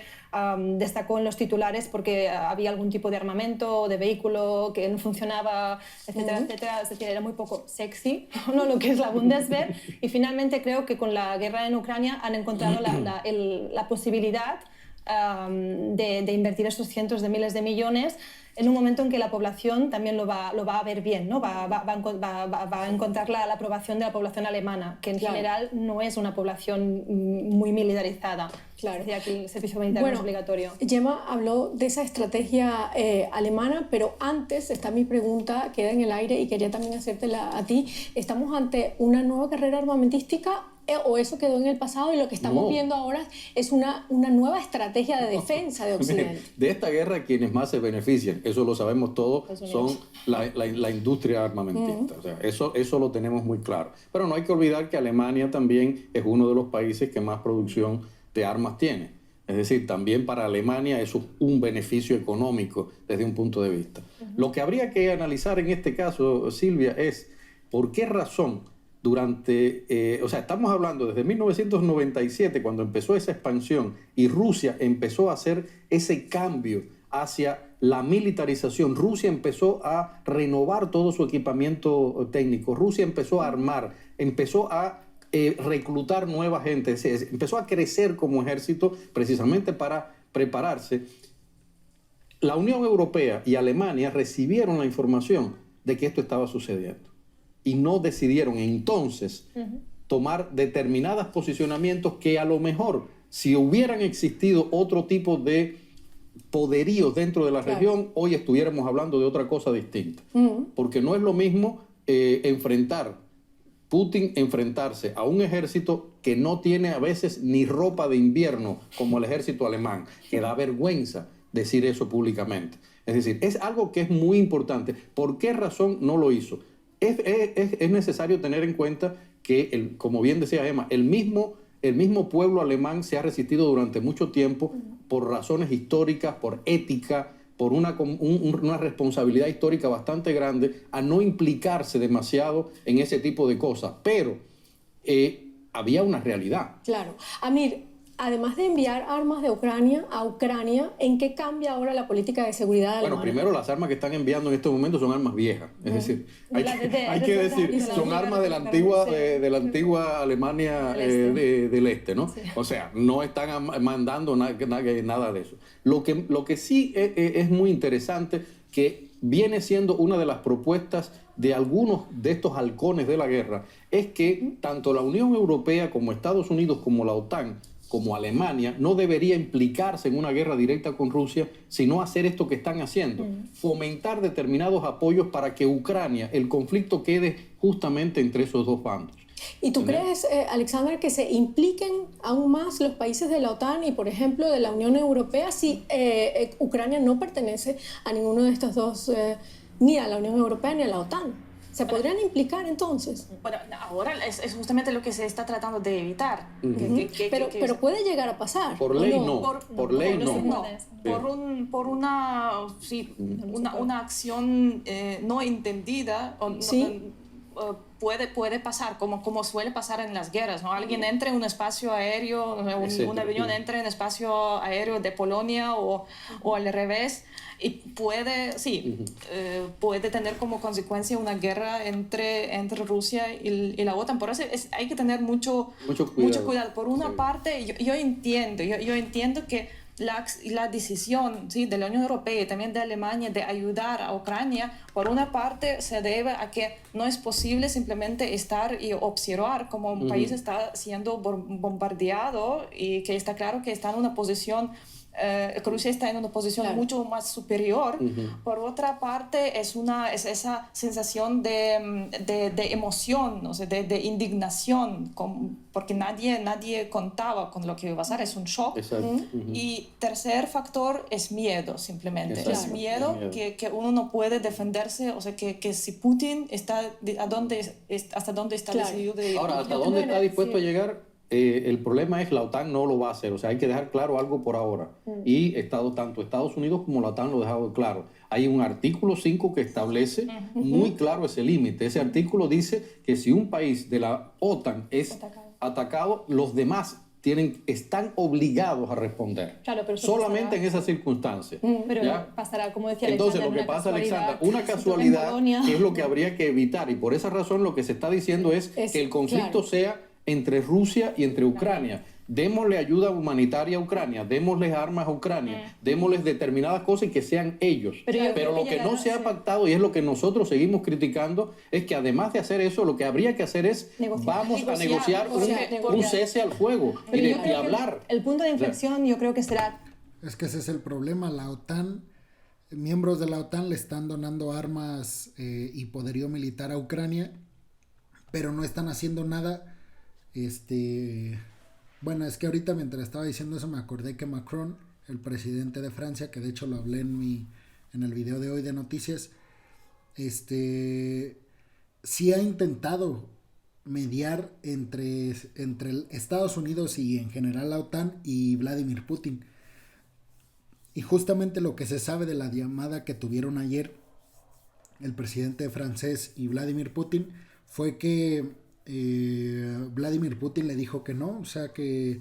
destacó en los titulares porque había algún tipo de armamento o de vehículo que no funcionaba, etcétera, etcétera. Es decir, era muy poco sexy, ¿no?, lo que es la Bundeswehr. Y finalmente creo que con la guerra en Ucrania han encontrado la posibilidad de invertir esos cientos de miles de millones en un momento en que la población también lo va a ver bien, ¿no? Va a encontrar la aprobación de la población alemana, que en general no es una población muy militarizada. Claro. Es decir, aquí el servicio militar no es obligatorio. Gemma habló de esa estrategia alemana, pero antes está mi pregunta, queda en el aire y quería también hacértela a ti. ¿Estamos ante una nueva carrera armamentística o eso quedó en el pasado y lo que estamos viendo ahora es una nueva estrategia de defensa de Occidente? De esta guerra quienes más se benefician, eso lo sabemos todos, son la industria armamentista. O sea, eso lo tenemos muy claro. Pero no hay que olvidar que Alemania también es uno de los países que más producción de armas tiene. Es decir, también para Alemania eso es un beneficio económico desde un punto de vista. Lo que habría que analizar en este caso, Silvia, es por qué razón estamos hablando desde 1997, cuando empezó esa expansión y Rusia empezó a hacer ese cambio hacia la militarización. Rusia empezó a renovar todo su equipamiento técnico. Rusia empezó a armar, empezó a reclutar nueva gente, empezó a crecer como ejército precisamente para prepararse. La Unión Europea y Alemania recibieron la información de que esto estaba sucediendo y no decidieron entonces tomar determinados posicionamientos que a lo mejor, si hubieran existido otro tipo de poderíos dentro de la región, hoy estuviéramos hablando de otra cosa distinta. Porque no es lo mismo enfrentarse a un ejército que no tiene a veces ni ropa de invierno como el ejército alemán, que da vergüenza decir eso públicamente. Es decir, es algo que es muy importante. ¿Por qué razón no lo hizo? Es necesario tener en cuenta que, como bien decía Gemma, el mismo pueblo alemán se ha resistido durante mucho tiempo por razones históricas, por ética, por una responsabilidad histórica bastante grande a no implicarse demasiado en ese tipo de cosas. Pero había una realidad. Claro. Amir, además de enviar armas de Ucrania a Ucrania, ¿en qué cambia ahora la política de seguridad alemana? Bueno, primero las armas que están enviando en estos momentos son armas viejas. Es decir, hay que decir, son armas de la antigua Alemania del Este, ¿no? Sí. O sea, no están mandando nada de eso. Lo que sí es muy interesante, que viene siendo una de las propuestas de algunos de estos halcones de la guerra, es que tanto la Unión Europea como Estados Unidos como la OTAN como Alemania, no debería implicarse en una guerra directa con Rusia, sino hacer esto que están haciendo, fomentar determinados apoyos para que Ucrania, el conflicto quede justamente entre esos dos bandos. ¿Y tú crees, Alexander, que se impliquen aún más los países de la OTAN y, por ejemplo, de la Unión Europea si Ucrania no pertenece a ninguno de estos dos, ni a la Unión Europea ni a la OTAN? ¿Se podrían implicar entonces? Bueno, ahora es justamente lo que se está tratando de evitar. Pero puede llegar a pasar. Por ley no. Por ley no. Por una acción no entendida. ¿Sí? Puede pasar, como suele pasar en las guerras, ¿no? Alguien entra en un espacio aéreo, un avión entra en el espacio aéreo de Polonia o al revés, y puede tener como consecuencia una guerra entre Rusia y la OTAN. Por eso hay que tener mucho cuidado. Por una parte, yo entiendo que la decisión, ¿sí?, de la Unión Europea y también de Alemania de ayudar a Ucrania, por una parte se debe a que no es posible simplemente estar y observar cómo un país está siendo bombardeado y que está claro que está en una posición, Rusia está en una posición mucho más superior. Por otra parte, es esa sensación de emoción, ¿no? O sea, de indignación, porque nadie contaba con lo que iba a pasar, es un shock. Y tercer factor es miedo, simplemente. Es miedo que uno no puede defenderse, o sea, que si Putin está, hasta dónde está decidido de ir. Ahora, ¿hasta dónde está dispuesto a llegar? El problema es la OTAN no lo va a hacer, o sea, hay que dejar claro algo por ahora. Y tanto Estados Unidos como la OTAN lo han dejado claro. Hay un artículo 5 que establece muy claro ese límite. Ese artículo dice que si un país de la OTAN es atacado, los demás están obligados a responder. Claro, pero solamente en esas circunstancias. Pero ¿ya? Pasará, como decía Entonces, Alexander, lo que pasa, Alexander, una en casualidad, Polonia. que es lo que habría que evitar. Y por esa razón lo que se está diciendo es que el conflicto sea entre Rusia y entre Ucrania. Démosle ayuda humanitaria a Ucrania, démosles armas a Ucrania, démosles determinadas cosas y que sean ellos. Pero lo que no se ha pactado, y es lo que nosotros seguimos criticando, es que además de hacer eso, lo que habría que hacer es vamos a negociar un cese al fuego y hablar. El punto de inflexión yo creo que será... Es que ese es el problema. La OTAN, miembros de la OTAN le están donando armas y poderío militar a Ucrania, pero no están haciendo nada. Bueno, es que ahorita mientras estaba diciendo eso me acordé que Macron, el presidente de Francia, que de hecho lo hablé en el video de hoy de noticias, sí ha intentado mediar entre Estados Unidos y en general la OTAN y Vladimir Putin. Y justamente lo que se sabe de la llamada que tuvieron ayer el presidente francés y Vladimir Putin fue que Vladimir Putin le dijo que no, o sea que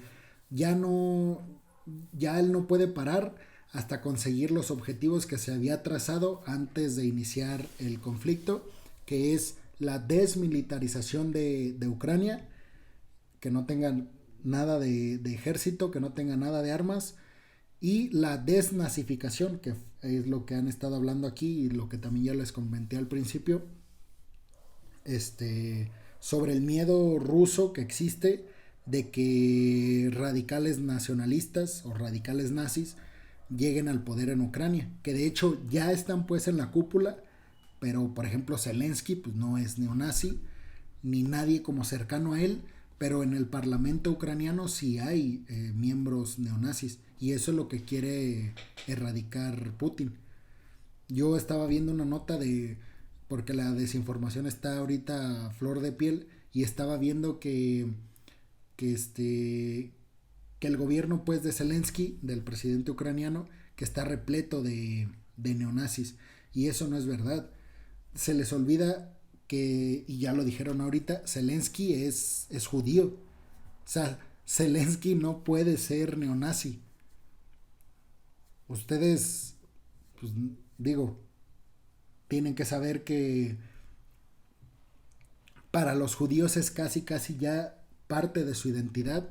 ya él no puede parar hasta conseguir los objetivos que se había trazado antes de iniciar el conflicto, que es la desmilitarización de Ucrania, que no tengan nada de ejército, que no tengan nada de armas, y la desnazificación, que es lo que han estado hablando aquí y lo que también ya les comenté al principio, sobre el miedo ruso que existe de que radicales nacionalistas o radicales nazis lleguen al poder en Ucrania, que de hecho ya están pues en la cúpula, pero por ejemplo Zelensky pues no es neonazi, ni nadie como cercano a él, pero en el parlamento ucraniano sí hay miembros neonazis, y eso es lo que quiere erradicar Putin. Yo estaba viendo una nota porque la desinformación está ahorita a flor de piel, y estaba viendo que el gobierno pues de Zelensky, del presidente ucraniano, que está repleto de neonazis, y eso no es verdad. Se les olvida que, y ya lo dijeron ahorita, Zelensky es judío. O sea, Zelensky no puede ser neonazi. Ustedes, pues digo, tienen que saber que para los judíos es casi ya parte de su identidad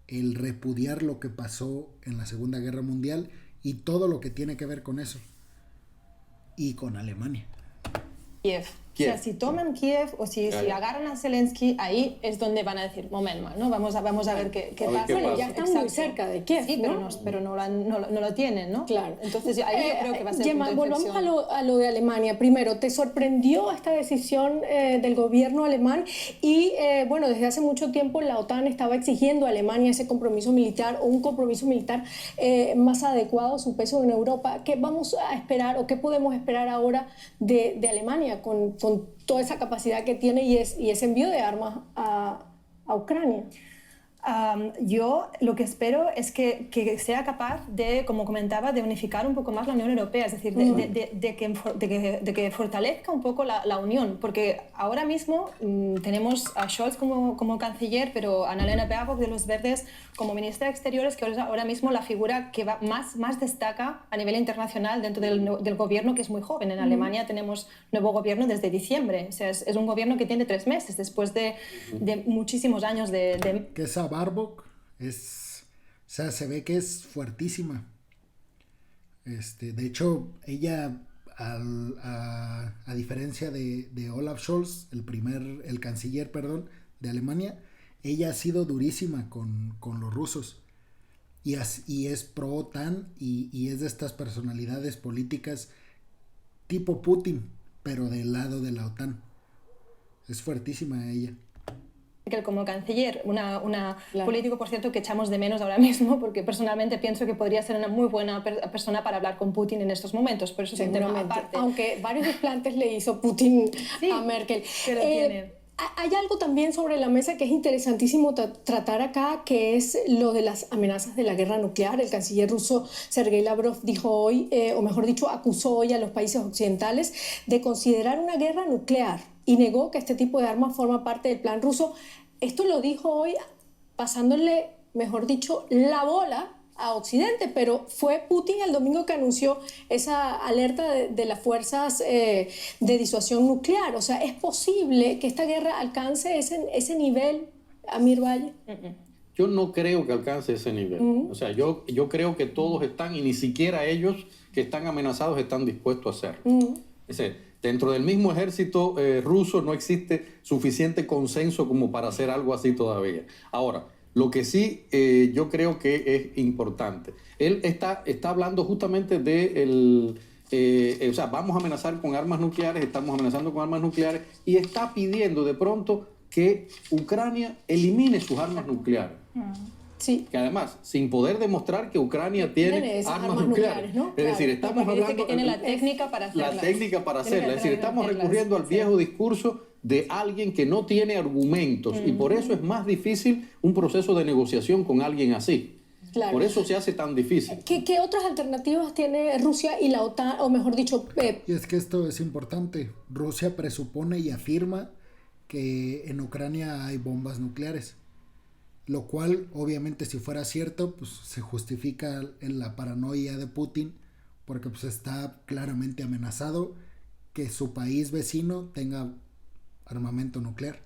el repudiar lo que pasó en la Segunda Guerra Mundial y todo lo que tiene que ver con eso, y con Alemania. Kiev. O sea, si toman Kiev o si agarran a Zelensky, ahí es donde van a decir, momento, ¿no? Vamos a ver qué pasa. Bueno, ya están muy cerca de Kiev, sí, ¿no? pero no lo tienen, ¿no? Claro. Entonces ahí yo creo que va a ser Gemma, un punto de volvamos inflexión. a lo de Alemania. Primero, ¿te sorprendió esta decisión del gobierno alemán? Y bueno, desde hace mucho tiempo la OTAN estaba exigiendo a Alemania ese compromiso militar o un compromiso militar más adecuado a su peso en Europa. ¿Qué vamos a esperar o qué podemos esperar ahora de Alemania con toda esa capacidad que tiene y ese envío de armas a Ucrania? Yo lo que espero es que sea capaz de, como comentaba, de unificar un poco más la Unión Europea, es decir, de que fortalezca un poco la Unión, porque ahora mismo tenemos a Scholz como canciller, pero a Annalena Baerbock de los Verdes como ministra de Exteriores, que es ahora mismo la figura que más destaca a nivel internacional dentro del gobierno, que es muy joven. En Alemania tenemos nuevo gobierno desde diciembre, o sea, es un gobierno que tiene 3 meses, después de muchísimos años de Que esa Baerbock o sea, se ve que es fuertísima. De hecho, ella, a diferencia de Olaf Scholz, el canciller, perdón, de Alemania, ella ha sido durísima con los rusos. Y es pro-OTAN y es de estas personalidades políticas tipo Putin, pero del lado de la OTAN. Es fuertísima ella. Como canciller, una político, por cierto, que echamos de menos ahora mismo, porque personalmente pienso que podría ser una muy buena persona para hablar con Putin en estos momentos, pero eso es un tema aparte. Aunque varios desplantes le hizo Putin a Merkel. Pero tiene... Hay algo también sobre la mesa que es interesantísimo tratar acá, que es lo de las amenazas de la guerra nuclear. El canciller ruso Sergei Lavrov dijo hoy, o mejor dicho, acusó hoy a los países occidentales de considerar una guerra nuclear y negó que este tipo de armas forma parte del plan ruso. Esto lo dijo hoy pasándole, mejor dicho, la bola a Occidente, pero fue Putin el domingo que anunció esa alerta de las fuerzas de disuasión nuclear. O sea, ¿es posible que esta guerra alcance ese nivel, Amir Valle? Yo no creo que alcance ese nivel. O sea, yo creo que todos están, y ni siquiera ellos que están amenazados están dispuestos a hacerlo. Es decir, dentro del mismo ejército ruso no existe suficiente consenso como para hacer algo así todavía. Ahora, lo que sí yo creo que es importante, él está hablando justamente de o sea, vamos a amenazar con armas nucleares, estamos amenazando con armas nucleares, y está pidiendo de pronto que Ucrania elimine sus armas nucleares. Sí. Que además, sin poder demostrar que Ucrania tiene armas nucleares, ¿no? Es decir, estamos hablando... que tiene la técnica para hacerla. La técnica para hacerla. Es decir, estamos recurriendo al viejo discurso de alguien que no tiene argumentos, y por eso es más difícil un proceso de negociación con alguien así. Claro. Por eso se hace tan difícil. ¿Qué otras alternativas tiene Rusia y la OTAN, o mejor dicho... Y es que esto es importante. Rusia presupone y afirma que en Ucrania hay bombas nucleares. Lo cual, obviamente, si fuera cierto, pues se justifica en la paranoia de Putin, porque pues está claramente amenazado que su país vecino tenga armamento nuclear.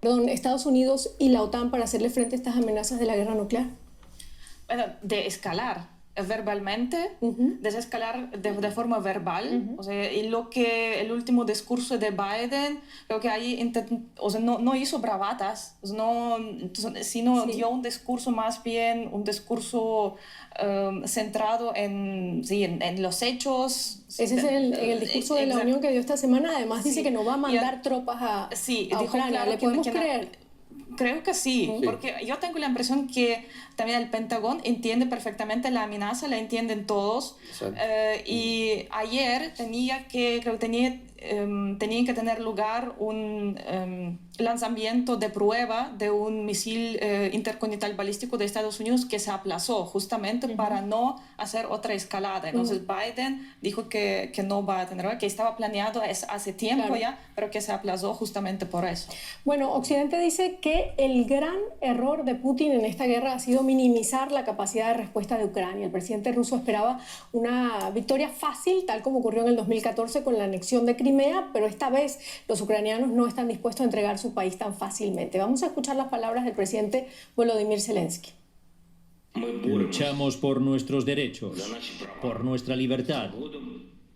Perdón, Estados Unidos y la OTAN para hacerle frente a estas amenazas de la guerra nuclear. Bueno, de escalar verbalmente, desescalar de forma verbal. O sea, y el último discurso de Biden, creo que ahí no hizo bravatas, sino dio un discurso más bien, un discurso centrado en los hechos. Ese es el discurso de la Unión que dio esta semana. Además dice que no va a mandar tropas a Ucrania. Claro, ¿Le podemos creer? Creo que sí, porque yo tengo la impresión que también el Pentágono entiende perfectamente la amenaza, la entienden todos. Y ayer tenían que tener lugar un lanzamiento de prueba de un misil intercontinental balístico de Estados Unidos que se aplazó justamente para no hacer otra escalada. Entonces Biden dijo que no va a tener, que estaba planeado hace tiempo ya, pero que se aplazó justamente por eso. Bueno, Occidente dice que el gran error de Putin en esta guerra ha sido minimizar la capacidad de respuesta de Ucrania. El presidente ruso esperaba una victoria fácil, tal como ocurrió en el 2014 con la anexión de Crimea, pero esta vez los ucranianos no están dispuestos a entregar su país tan fácilmente. Vamos a escuchar las palabras del presidente Volodymyr Zelensky. Luchamos por nuestros derechos, por nuestra libertad,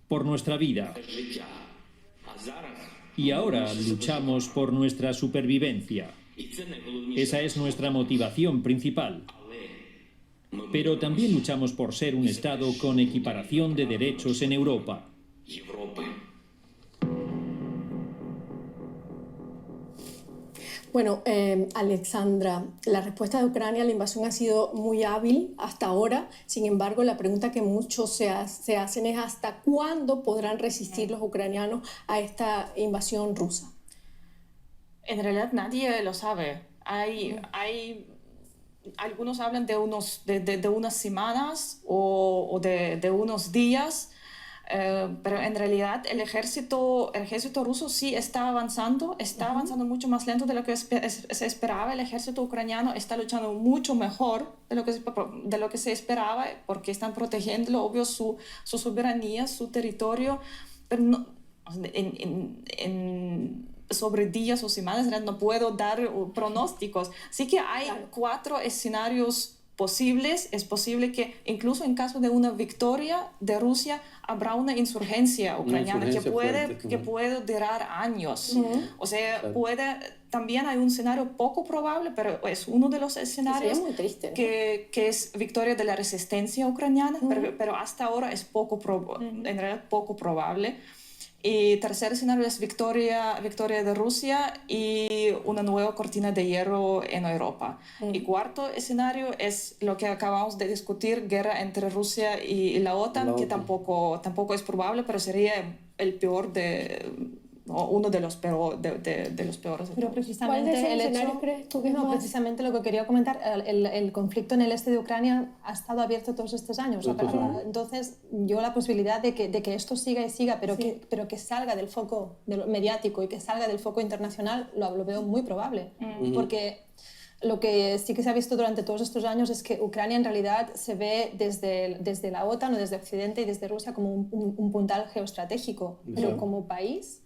por nuestra vida. y ahora luchamos por nuestra supervivencia. Esa es nuestra motivación principal. Pero también luchamos por ser un Estado con equiparación de derechos en Europa. Bueno, Alexandra, la respuesta de Ucrania a la invasión ha sido muy hábil hasta ahora. Sin embargo, la pregunta que muchos se hacen es ¿hasta cuándo podrán resistir los ucranianos a esta invasión rusa? En realidad nadie lo sabe. Algunos hablan de unas semanas o de unos días. Pero en realidad el ejército ruso sí está avanzando mucho más lento de lo que se esperaba. El ejército ucraniano está luchando mucho mejor de lo que se esperaba, porque están protegiendo, obvio, su soberanía, su territorio, pero no, sobre días o semanas no puedo dar pronósticos. Sí que hay 4 escenarios posibles. Es posible que incluso en caso de una victoria de Rusia habrá una insurgencia ucraniana que puede durar años. O sea, también hay un escenario poco probable, pero es uno de los escenarios muy triste, ¿no? que es victoria de la resistencia ucraniana, pero hasta ahora es en realidad poco probable. Y tercer escenario es victoria de Rusia y una nueva cortina de hierro en Europa. Y cuarto escenario es lo que acabamos de discutir, guerra entre Rusia y la OTAN, que tampoco es probable, pero sería el peor uno de los peores. Pero precisamente ¿Cuál de esos escenarios crees tú que es más? Precisamente lo que quería comentar, el conflicto en el este de Ucrania ha estado abierto todos estos años. Entonces, yo la posibilidad de que esto siga y siga, pero que salga del foco mediático y que salga del foco internacional, lo veo muy probable. Porque lo que sí que se ha visto durante todos estos años es que Ucrania en realidad se ve desde la OTAN o desde Occidente y desde Rusia como un puntal geoestratégico, pero como país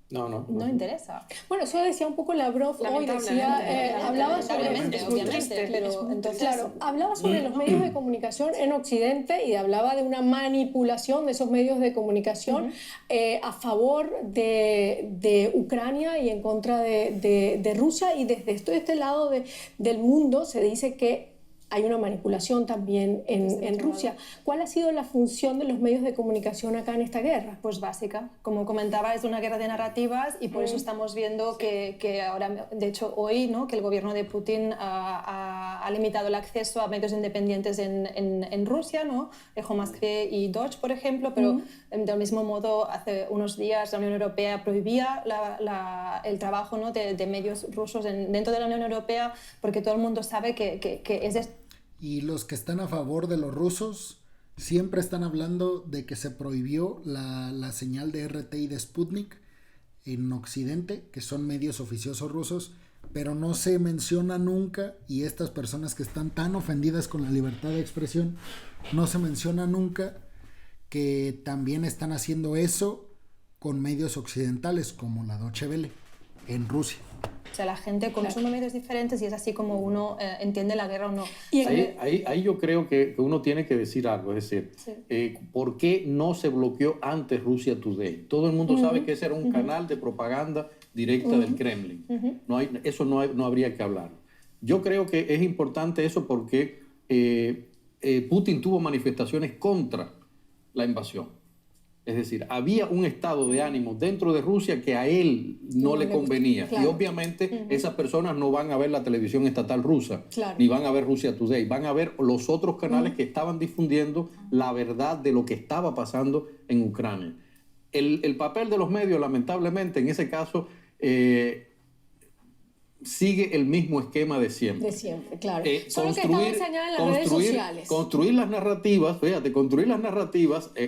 no interesa. Bueno, eso decía un poco Lavrov hoy, hablaba sobre obviamente, pero entonces claro, hablaba sobre los medios de comunicación en Occidente y hablaba de una manipulación de esos medios de comunicación a favor de Ucrania y en contra de Rusia, y desde este lado del mundo se dice que hay una manipulación también en Rusia. ¿Cuál ha sido la función de los medios de comunicación acá en esta guerra? Pues básica. Como comentaba, es una guerra de narrativas y por eso estamos viendo que ahora, de hecho hoy, ¿no?, que el gobierno de Putin ha limitado el acceso a medios independientes en Rusia, ¿no? Ejo Moskva y Doch, por ejemplo, pero del mismo modo hace unos días la Unión Europea prohibía el trabajo, ¿no?, de medios rusos dentro de la Unión Europea, porque todo el mundo sabe que es Y los que están a favor de los rusos siempre están hablando de que se prohibió la señal de RT y de Sputnik en Occidente, que son medios oficiosos rusos, pero no se menciona nunca, y estas personas que están tan ofendidas con la libertad de expresión, no se menciona nunca que también están haciendo eso con medios occidentales como la Deutsche Welle en Rusia. O sea, la gente consume medios diferentes y es así como uno entiende la guerra o no. Ahí yo creo que uno tiene que decir algo, es decir, ¿por qué no se bloqueó antes Russia Today? Todo el mundo sabe que ese era un canal de propaganda directa del Kremlin. Eso no habría que hablar. Yo creo que es importante eso porque Putin tuvo manifestaciones contra la invasión. Es decir, había un estado de ánimo dentro de Rusia que a él no le convenía. Claro. Y obviamente esas personas no van a ver la televisión estatal rusa, ni van a ver Russia Today, van a ver los otros canales que estaban difundiendo la verdad de lo que estaba pasando en Ucrania. El papel de los medios, lamentablemente, en ese caso, sigue el mismo esquema de siempre. De siempre, claro. Solo que estaba enseñada en las redes sociales. Construir las narrativas, fíjate,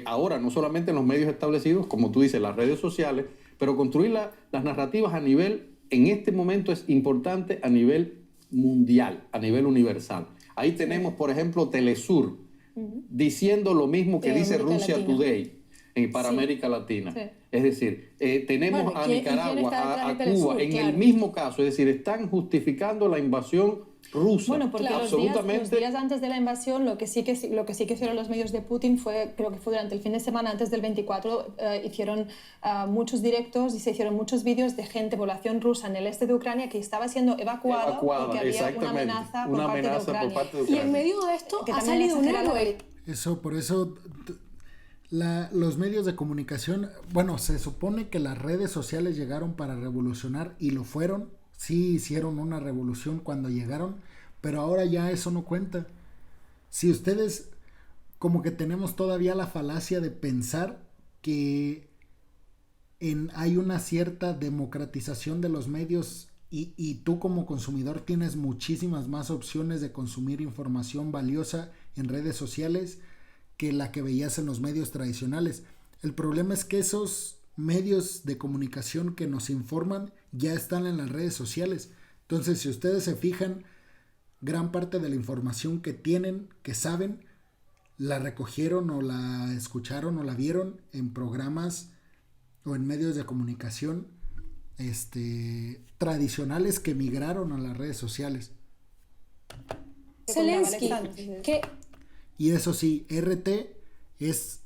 ahora no solamente en los medios establecidos, como tú dices, las redes sociales, pero construir las narrativas a nivel, en este momento es importante a nivel mundial, a nivel universal. Ahí tenemos, por ejemplo, Telesur, diciendo lo mismo que dice Russia Today para América Latina. Sí. Es decir, tenemos a Nicaragua, a Cuba, en el mismo caso. Es decir, están justificando la invasión rusa. Bueno, porque absolutamente. los días antes de la invasión, lo que sí que hicieron los medios de Putin fue, creo que fue durante el fin de semana antes del 24, hicieron muchos directos y se hicieron muchos vídeos de gente, población rusa en el este de Ucrania que estaba siendo evacuada porque había una amenaza por parte de Ucrania. Y en medio de esto ha salido un héroe. Por eso los medios de comunicación, bueno, se supone que las redes sociales llegaron para revolucionar y lo fueron. Sí hicieron una revolución cuando llegaron, pero ahora ya eso no cuenta. Si ustedes, como que tenemos todavía la falacia de pensar que hay una cierta democratización de los medios y tú como consumidor tienes muchísimas más opciones de consumir información valiosa en redes sociales que la que veías en los medios tradicionales. El problema es que esos medios de comunicación que nos informan ya están en las redes sociales. Entonces, si ustedes se fijan, gran parte de la información que tienen, que saben, la recogieron o la escucharon o la vieron en programas o en medios de comunicación tradicionales que migraron a las redes sociales. Zelensky, ¿qué? Y eso sí, RT es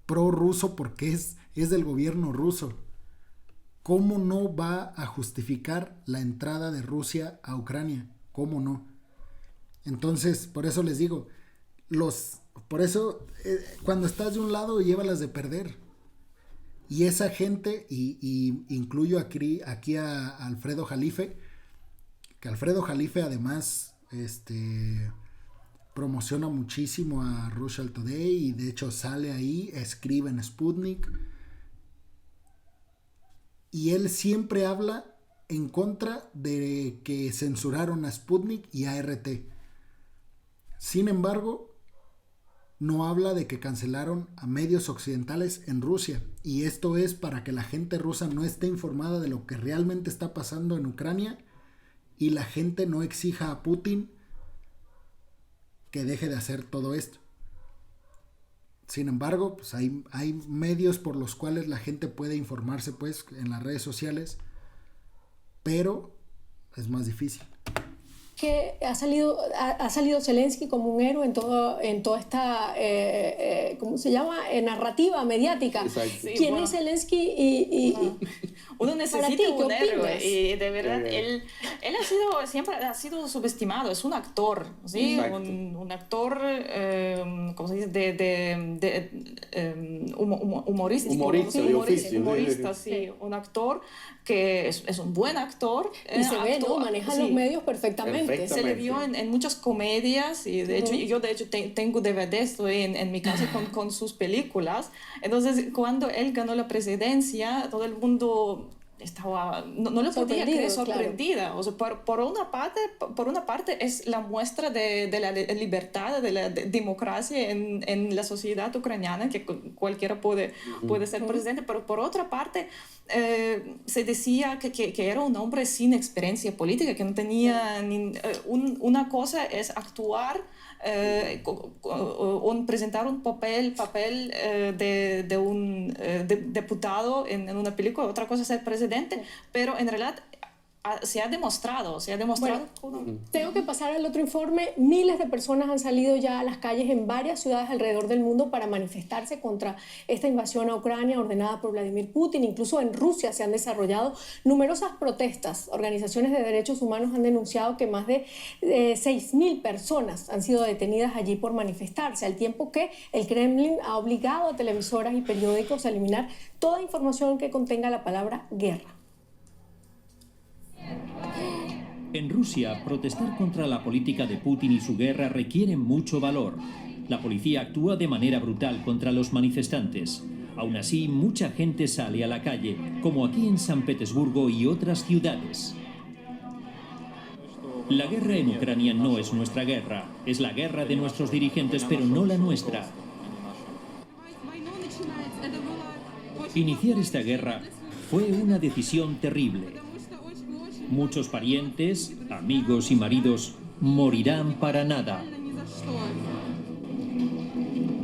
pro-ruso porque es del gobierno ruso. ¿Cómo no va a justificar la entrada de Rusia a Ucrania? ¿Cómo no? Entonces, por eso les digo, cuando estás de un lado, llévalas de perder. Y esa gente, y incluyo aquí a Alfredo Jalife, que Alfredo Jalife además promociona muchísimo a Russia Today y de hecho sale ahí, escribe en Sputnik. Y él siempre habla en contra de que censuraron a Sputnik y a RT. Sin embargo, no habla de que cancelaron a medios occidentales en Rusia. Y esto es para que la gente rusa no esté informada de lo que realmente está pasando en Ucrania y la gente no exija a Putin que deje de hacer todo esto. Sin embargo, pues hay medios por los cuales la gente puede informarse pues en las redes sociales, pero es más difícil. Que ha salido Zelensky como un héroe en toda esta ¿cómo se llama? Narrativa mediática. Exacto. ¿Quién es Zelensky? Uno necesita un héroe y de verdad él siempre ha sido subestimado. Es un actor, ¿sí? Un actor, ¿cómo se dice? Humorista, sí. Un actor que es un buen actor. Y se ve, ¿no? Maneja los medios perfectamente. Se le vio en muchas comedias y de hecho, yo tengo DVD, estoy en mi casa con sus películas. Entonces, cuando él ganó la presidencia, todo el mundo estaba, no lo podía creer, sorprendida. Claro. O sea, por una parte es la muestra de la libertad, de la democracia en la sociedad ucraniana, que cualquiera puede ser presidente, pero por otra parte se decía que era un hombre sin experiencia política, que no tenía una cosa es actuar presentar un papel de un diputado en una película, otra cosa es ser presidente, pero en realidad se ha demostrado. Bueno, tengo que pasar al otro informe. Miles de personas han salido ya a las calles en varias ciudades alrededor del mundo para manifestarse contra esta invasión a Ucrania ordenada por Vladimir Putin. Incluso en Rusia se han desarrollado numerosas protestas. Organizaciones de derechos humanos han denunciado que más de 6.000 personas han sido detenidas allí por manifestarse, al tiempo que el Kremlin ha obligado a televisoras y periódicos a eliminar toda información que contenga la palabra guerra. En Rusia, protestar contra la política de Putin y su guerra requiere mucho valor. La policía actúa de manera brutal contra los manifestantes. Aún así, mucha gente sale a la calle, como aquí en San Petersburgo y otras ciudades. La guerra en Ucrania no es nuestra guerra. Es la guerra de nuestros dirigentes, pero no la nuestra. Iniciar esta guerra fue una decisión terrible. Muchos parientes, amigos y maridos morirán para nada.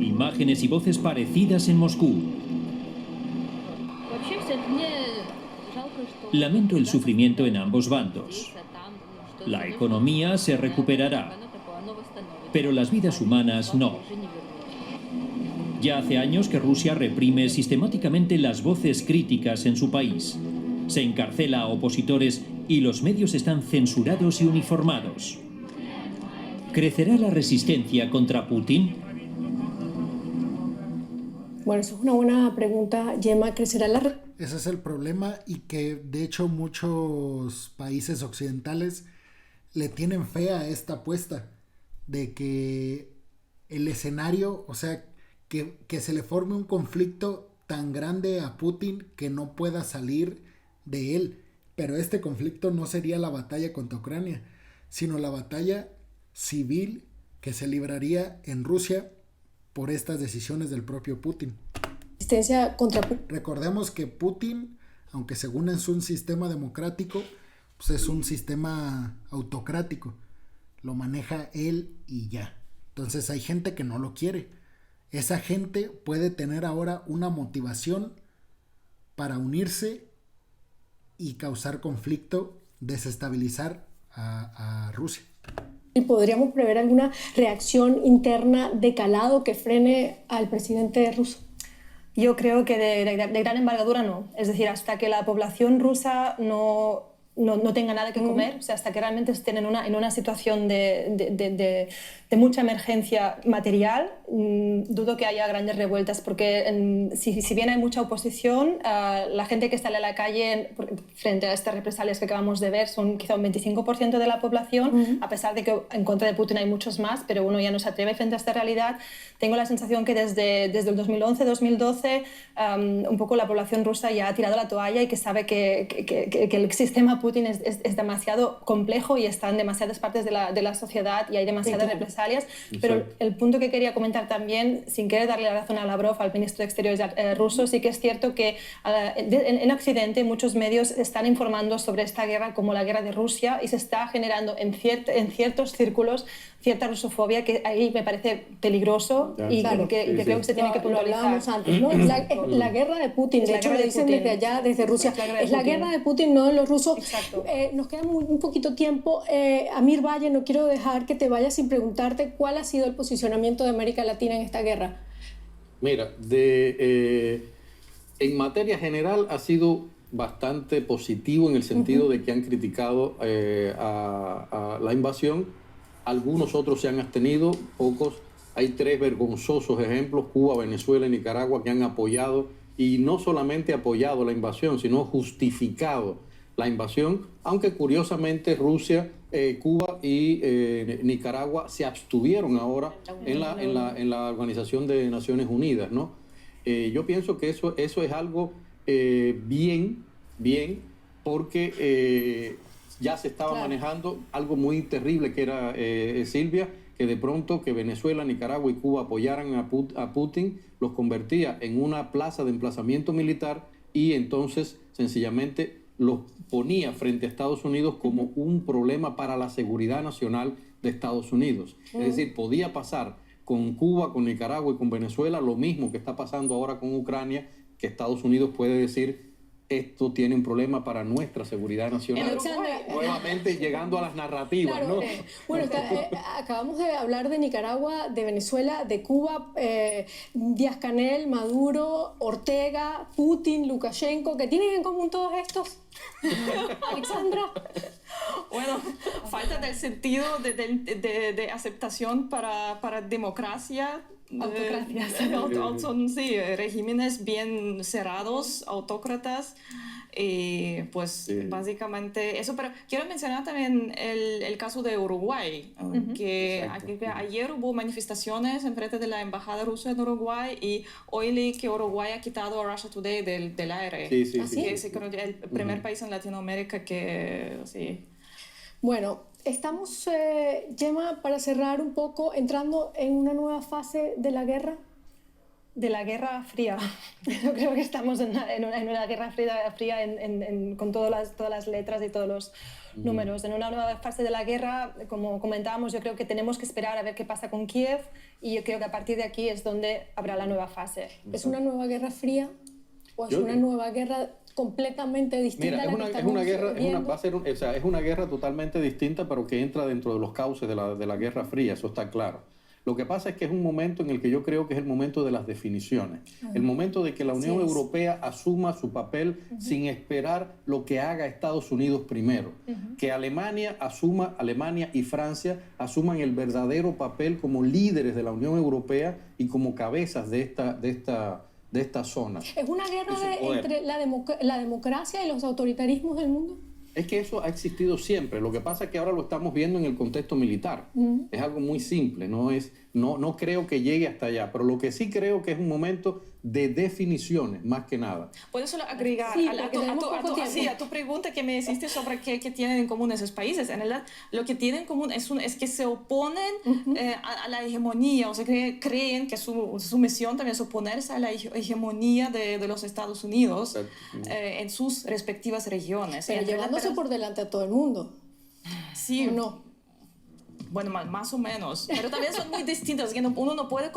Imágenes y voces parecidas en Moscú. Lamento el sufrimiento en ambos bandos. La economía se recuperará, pero las vidas humanas no. Ya hace años que Rusia reprime sistemáticamente las voces críticas en su país. Se encarcela a opositores y los medios están censurados y uniformados. ¿Crecerá la resistencia contra Putin? Bueno, eso es una buena pregunta, Gemma. ¿Crecerá la Ese es el problema, y que de hecho muchos países occidentales le tienen fe a esta apuesta de que el escenario, o sea, que se le forme un conflicto tan grande a Putin que no pueda salir de él. Pero este conflicto no sería la batalla contra Ucrania, sino la batalla civil que se libraría en Rusia por estas decisiones del propio Putin. resistencia contra Recordemos que Putin, aunque según es un sistema democrático, pues es un sistema autocrático. Lo maneja él y ya. Entonces hay gente que no lo quiere. Esa gente puede tener ahora una motivación para unirse y causar conflicto, desestabilizar a Rusia. ¿Y podríamos prever alguna reacción interna de calado que frene al presidente ruso? Yo creo que de gran envergadura no. Es decir, hasta que la población rusa no tenga nada que comer, o sea, hasta que realmente estén en una situación de mucha emergencia material, dudo que haya grandes revueltas, porque si bien hay mucha oposición, la gente que sale a la calle frente a estas represalias que acabamos de ver son quizá un 25% de la población, a pesar de que en contra de Putin hay muchos más, pero uno ya no se atreve frente a esta realidad. Tengo la sensación que desde el 2011-2012 un poco la población rusa ya ha tirado la toalla y que sabe que el sistema Putin es demasiado complejo y está en demasiadas partes de la sociedad y hay demasiadas represalias. Pero el punto que quería comentar también, sin querer darle la razón a Lavrov, al ministro de Exteriores ruso, sí que es cierto que en Occidente muchos medios están informando sobre esta guerra como la guerra de Rusia y se está generando en ciertos círculos cierta rusofobia que ahí me parece peligroso y claro, que creo que se tiene que puntualizar. Lo hablábamos antes, ¿no? Es la guerra de Putin, de hecho lo dicen desde allá, desde Rusia. Es la guerra de Putin, no de los rusos. Nos queda un poquito tiempo. Amir Valle, no quiero dejar que te vayas sin preguntarte cuál ha sido el posicionamiento de América Latina en esta guerra. Mira, en materia general ha sido bastante positivo en el sentido de que han criticado a la invasión. Algunos otros se han abstenido, pocos. Hay 3 vergonzosos ejemplos: Cuba, Venezuela y Nicaragua, que han apoyado, y no solamente apoyado la invasión, sino justificado la invasión, aunque curiosamente Rusia, Cuba y Nicaragua se abstuvieron ahora en la Organización de Naciones Unidas, ¿no? Yo pienso que eso es algo bien, porque ya se estaba manejando algo muy terrible, que era, Silvia, que de pronto que Venezuela, Nicaragua y Cuba apoyaran a Putin, los convertía en una plaza de emplazamiento militar y entonces sencillamente los ponía frente a Estados Unidos como un problema para la seguridad nacional de Estados Unidos. Es decir, podía pasar con Cuba, con Nicaragua y con Venezuela lo mismo que está pasando ahora con Ucrania, que Estados Unidos puede decir: esto tiene un problema para nuestra seguridad nacional. Nuevamente llegando a las narrativas, claro, ¿no? Bueno, acabamos de hablar de Nicaragua, de Venezuela, de Cuba, Díaz-Canel, Maduro, Ortega, Putin, Lukashenko. ¿Qué tienen en común todos estos? Alexandra. Bueno, falta del sentido de aceptación para democracia. Son regímenes bien cerrados, autócratas, básicamente eso. Pero quiero mencionar también el caso de Uruguay, que ayer hubo manifestaciones enfrente de la embajada rusa en Uruguay y hoy leí que Uruguay ha quitado a Russia Today del aire. Es el primer país en Latinoamérica que Bueno, estamos, Gemma, para cerrar un poco, entrando en una nueva fase de la guerra. De la Guerra Fría. Yo creo que estamos en una guerra fría con todas las letras y todos los números. En una nueva fase de la guerra, como comentábamos, yo creo que tenemos que esperar a ver qué pasa con Kiev y yo creo que a partir de aquí es donde habrá la nueva fase. ¿Es una nueva Guerra Fría o es una nueva guerra completamente distinta. Mira, a la que estamos viendo. Es una guerra totalmente distinta, pero que entra dentro de los cauces de la Guerra Fría, eso está claro. Lo que pasa es que es un momento en el que yo creo que es el momento de las definiciones, el momento de que la Unión Europea asuma su papel sin esperar lo que haga Estados Unidos primero, que Alemania y Francia asuman el verdadero papel como líderes de la Unión Europea y como cabezas de esta zona. ¿Es una guerra entre la democracia y los autoritarismos del mundo? Es que eso ha existido siempre. Lo que pasa es que ahora lo estamos viendo en el contexto militar. Es algo muy simple. No creo que llegue hasta allá. Pero lo que sí creo que es un momento de definiciones, más que nada. ¿Puedo solo agregar a tu pregunta que me hiciste sobre qué tienen en común esos países? En realidad, lo que tienen en común es que se oponen a la hegemonía, o sea, creen que su misión también es oponerse a la hegemonía de los Estados Unidos en sus respectivas regiones. Pero llevándose por delante a todo el mundo. Sí. ¿O no? Bueno, más o menos, pero también son muy distintas. Uno no puede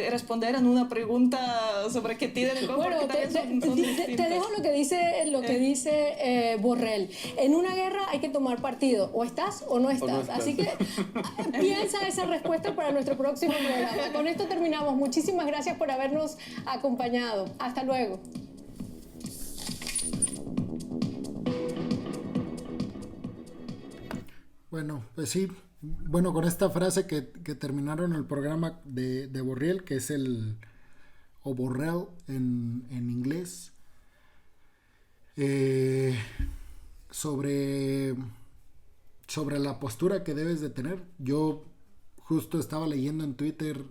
responder en una pregunta sobre qué tienen en común. Bueno, te dejo lo que dice Borrell. En una guerra hay que tomar partido, o estás o no estás. Así que piensa esa respuesta para nuestro próximo programa. Con esto terminamos. Muchísimas gracias por habernos acompañado. Hasta luego. Bueno, pues sí. Bueno, con esta frase que terminaron el programa de Borrell, que es o Borrell en inglés, sobre la postura que debes de tener. Yo justo estaba leyendo en Twitter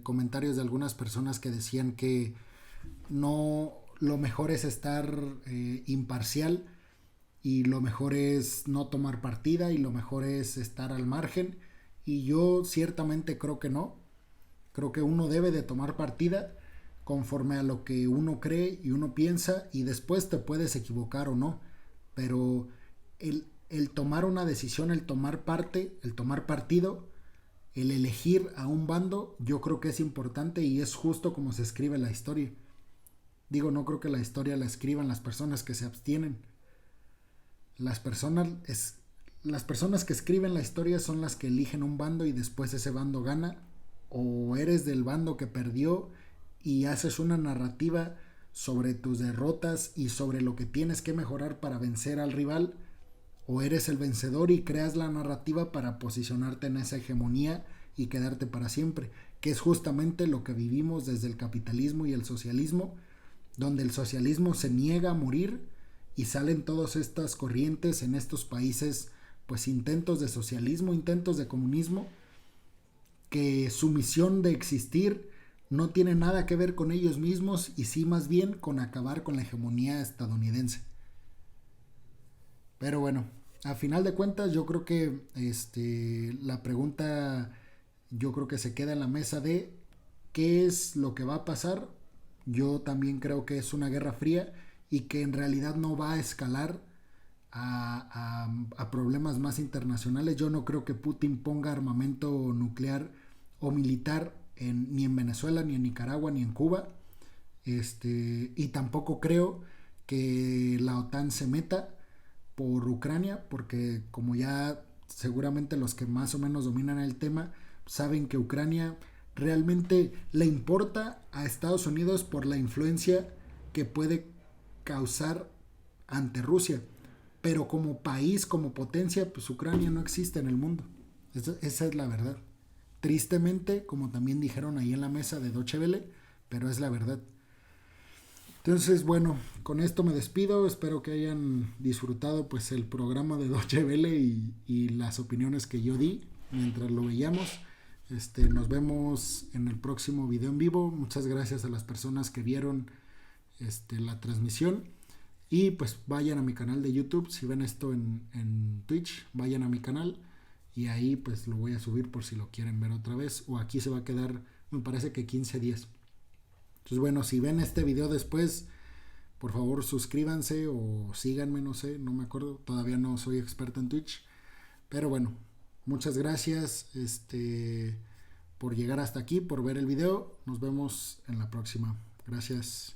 comentarios de algunas personas que decían que lo mejor es estar imparcial, y lo mejor es no tomar partida, y lo mejor es estar al margen, y yo ciertamente creo que no. Creo que uno debe de tomar partida conforme a lo que uno cree y uno piensa, y después te puedes equivocar o no, pero el tomar una decisión, el tomar parte, el tomar partido, el elegir a un bando, yo creo que es importante, y es justo como se escribe la historia. Digo, no creo que la historia la escriban las personas que se abstienen. Las personas que escriben la historia son las que eligen un bando, y después ese bando gana, o eres del bando que perdió y haces una narrativa sobre tus derrotas y sobre lo que tienes que mejorar para vencer al rival, o eres el vencedor y creas la narrativa para posicionarte en esa hegemonía y quedarte para siempre, que es justamente lo que vivimos desde el capitalismo y el socialismo, donde el socialismo se niega a morir, y salen todas estas corrientes en estos países, pues intentos de socialismo, intentos de comunismo, que su misión de existir no tiene nada que ver con ellos mismos, y sí más bien con acabar con la hegemonía estadounidense. Pero bueno, a final de cuentas yo creo que la pregunta yo creo que se queda en la mesa de qué es lo que va a pasar. Yo también creo que es una guerra fría, y que en realidad no va a escalar a problemas más internacionales. Yo no creo que Putin ponga armamento nuclear o militar ni en Venezuela, ni en Nicaragua, ni en Cuba. Y tampoco creo que la OTAN se meta por Ucrania, porque como ya seguramente los que más o menos dominan el tema saben que Ucrania realmente le importa a Estados Unidos por la influencia que puede causar ante Rusia, pero como país, como potencia, pues Ucrania no existe en el mundo. Esa es la verdad. Tristemente, como también dijeron ahí en la mesa de Deutsche Welle, pero es la verdad. Entonces, bueno, con esto me despido. Espero que hayan disfrutado pues el programa de Deutsche Welle y las opiniones que yo di mientras lo veíamos. Nos vemos en el próximo video en vivo. Muchas gracias a las personas que vieron la transmisión, y pues vayan a mi canal de YouTube. Si ven esto en Twitch, vayan a mi canal, y ahí pues lo voy a subir por si lo quieren ver otra vez, o aquí se va a quedar, me parece que 15 días. Entonces bueno, si ven este video después, por favor suscríbanse o síganme, no sé, no me acuerdo, todavía no soy experto en Twitch, pero bueno, muchas gracias por llegar hasta aquí, por ver el video. Nos vemos en la próxima. Gracias.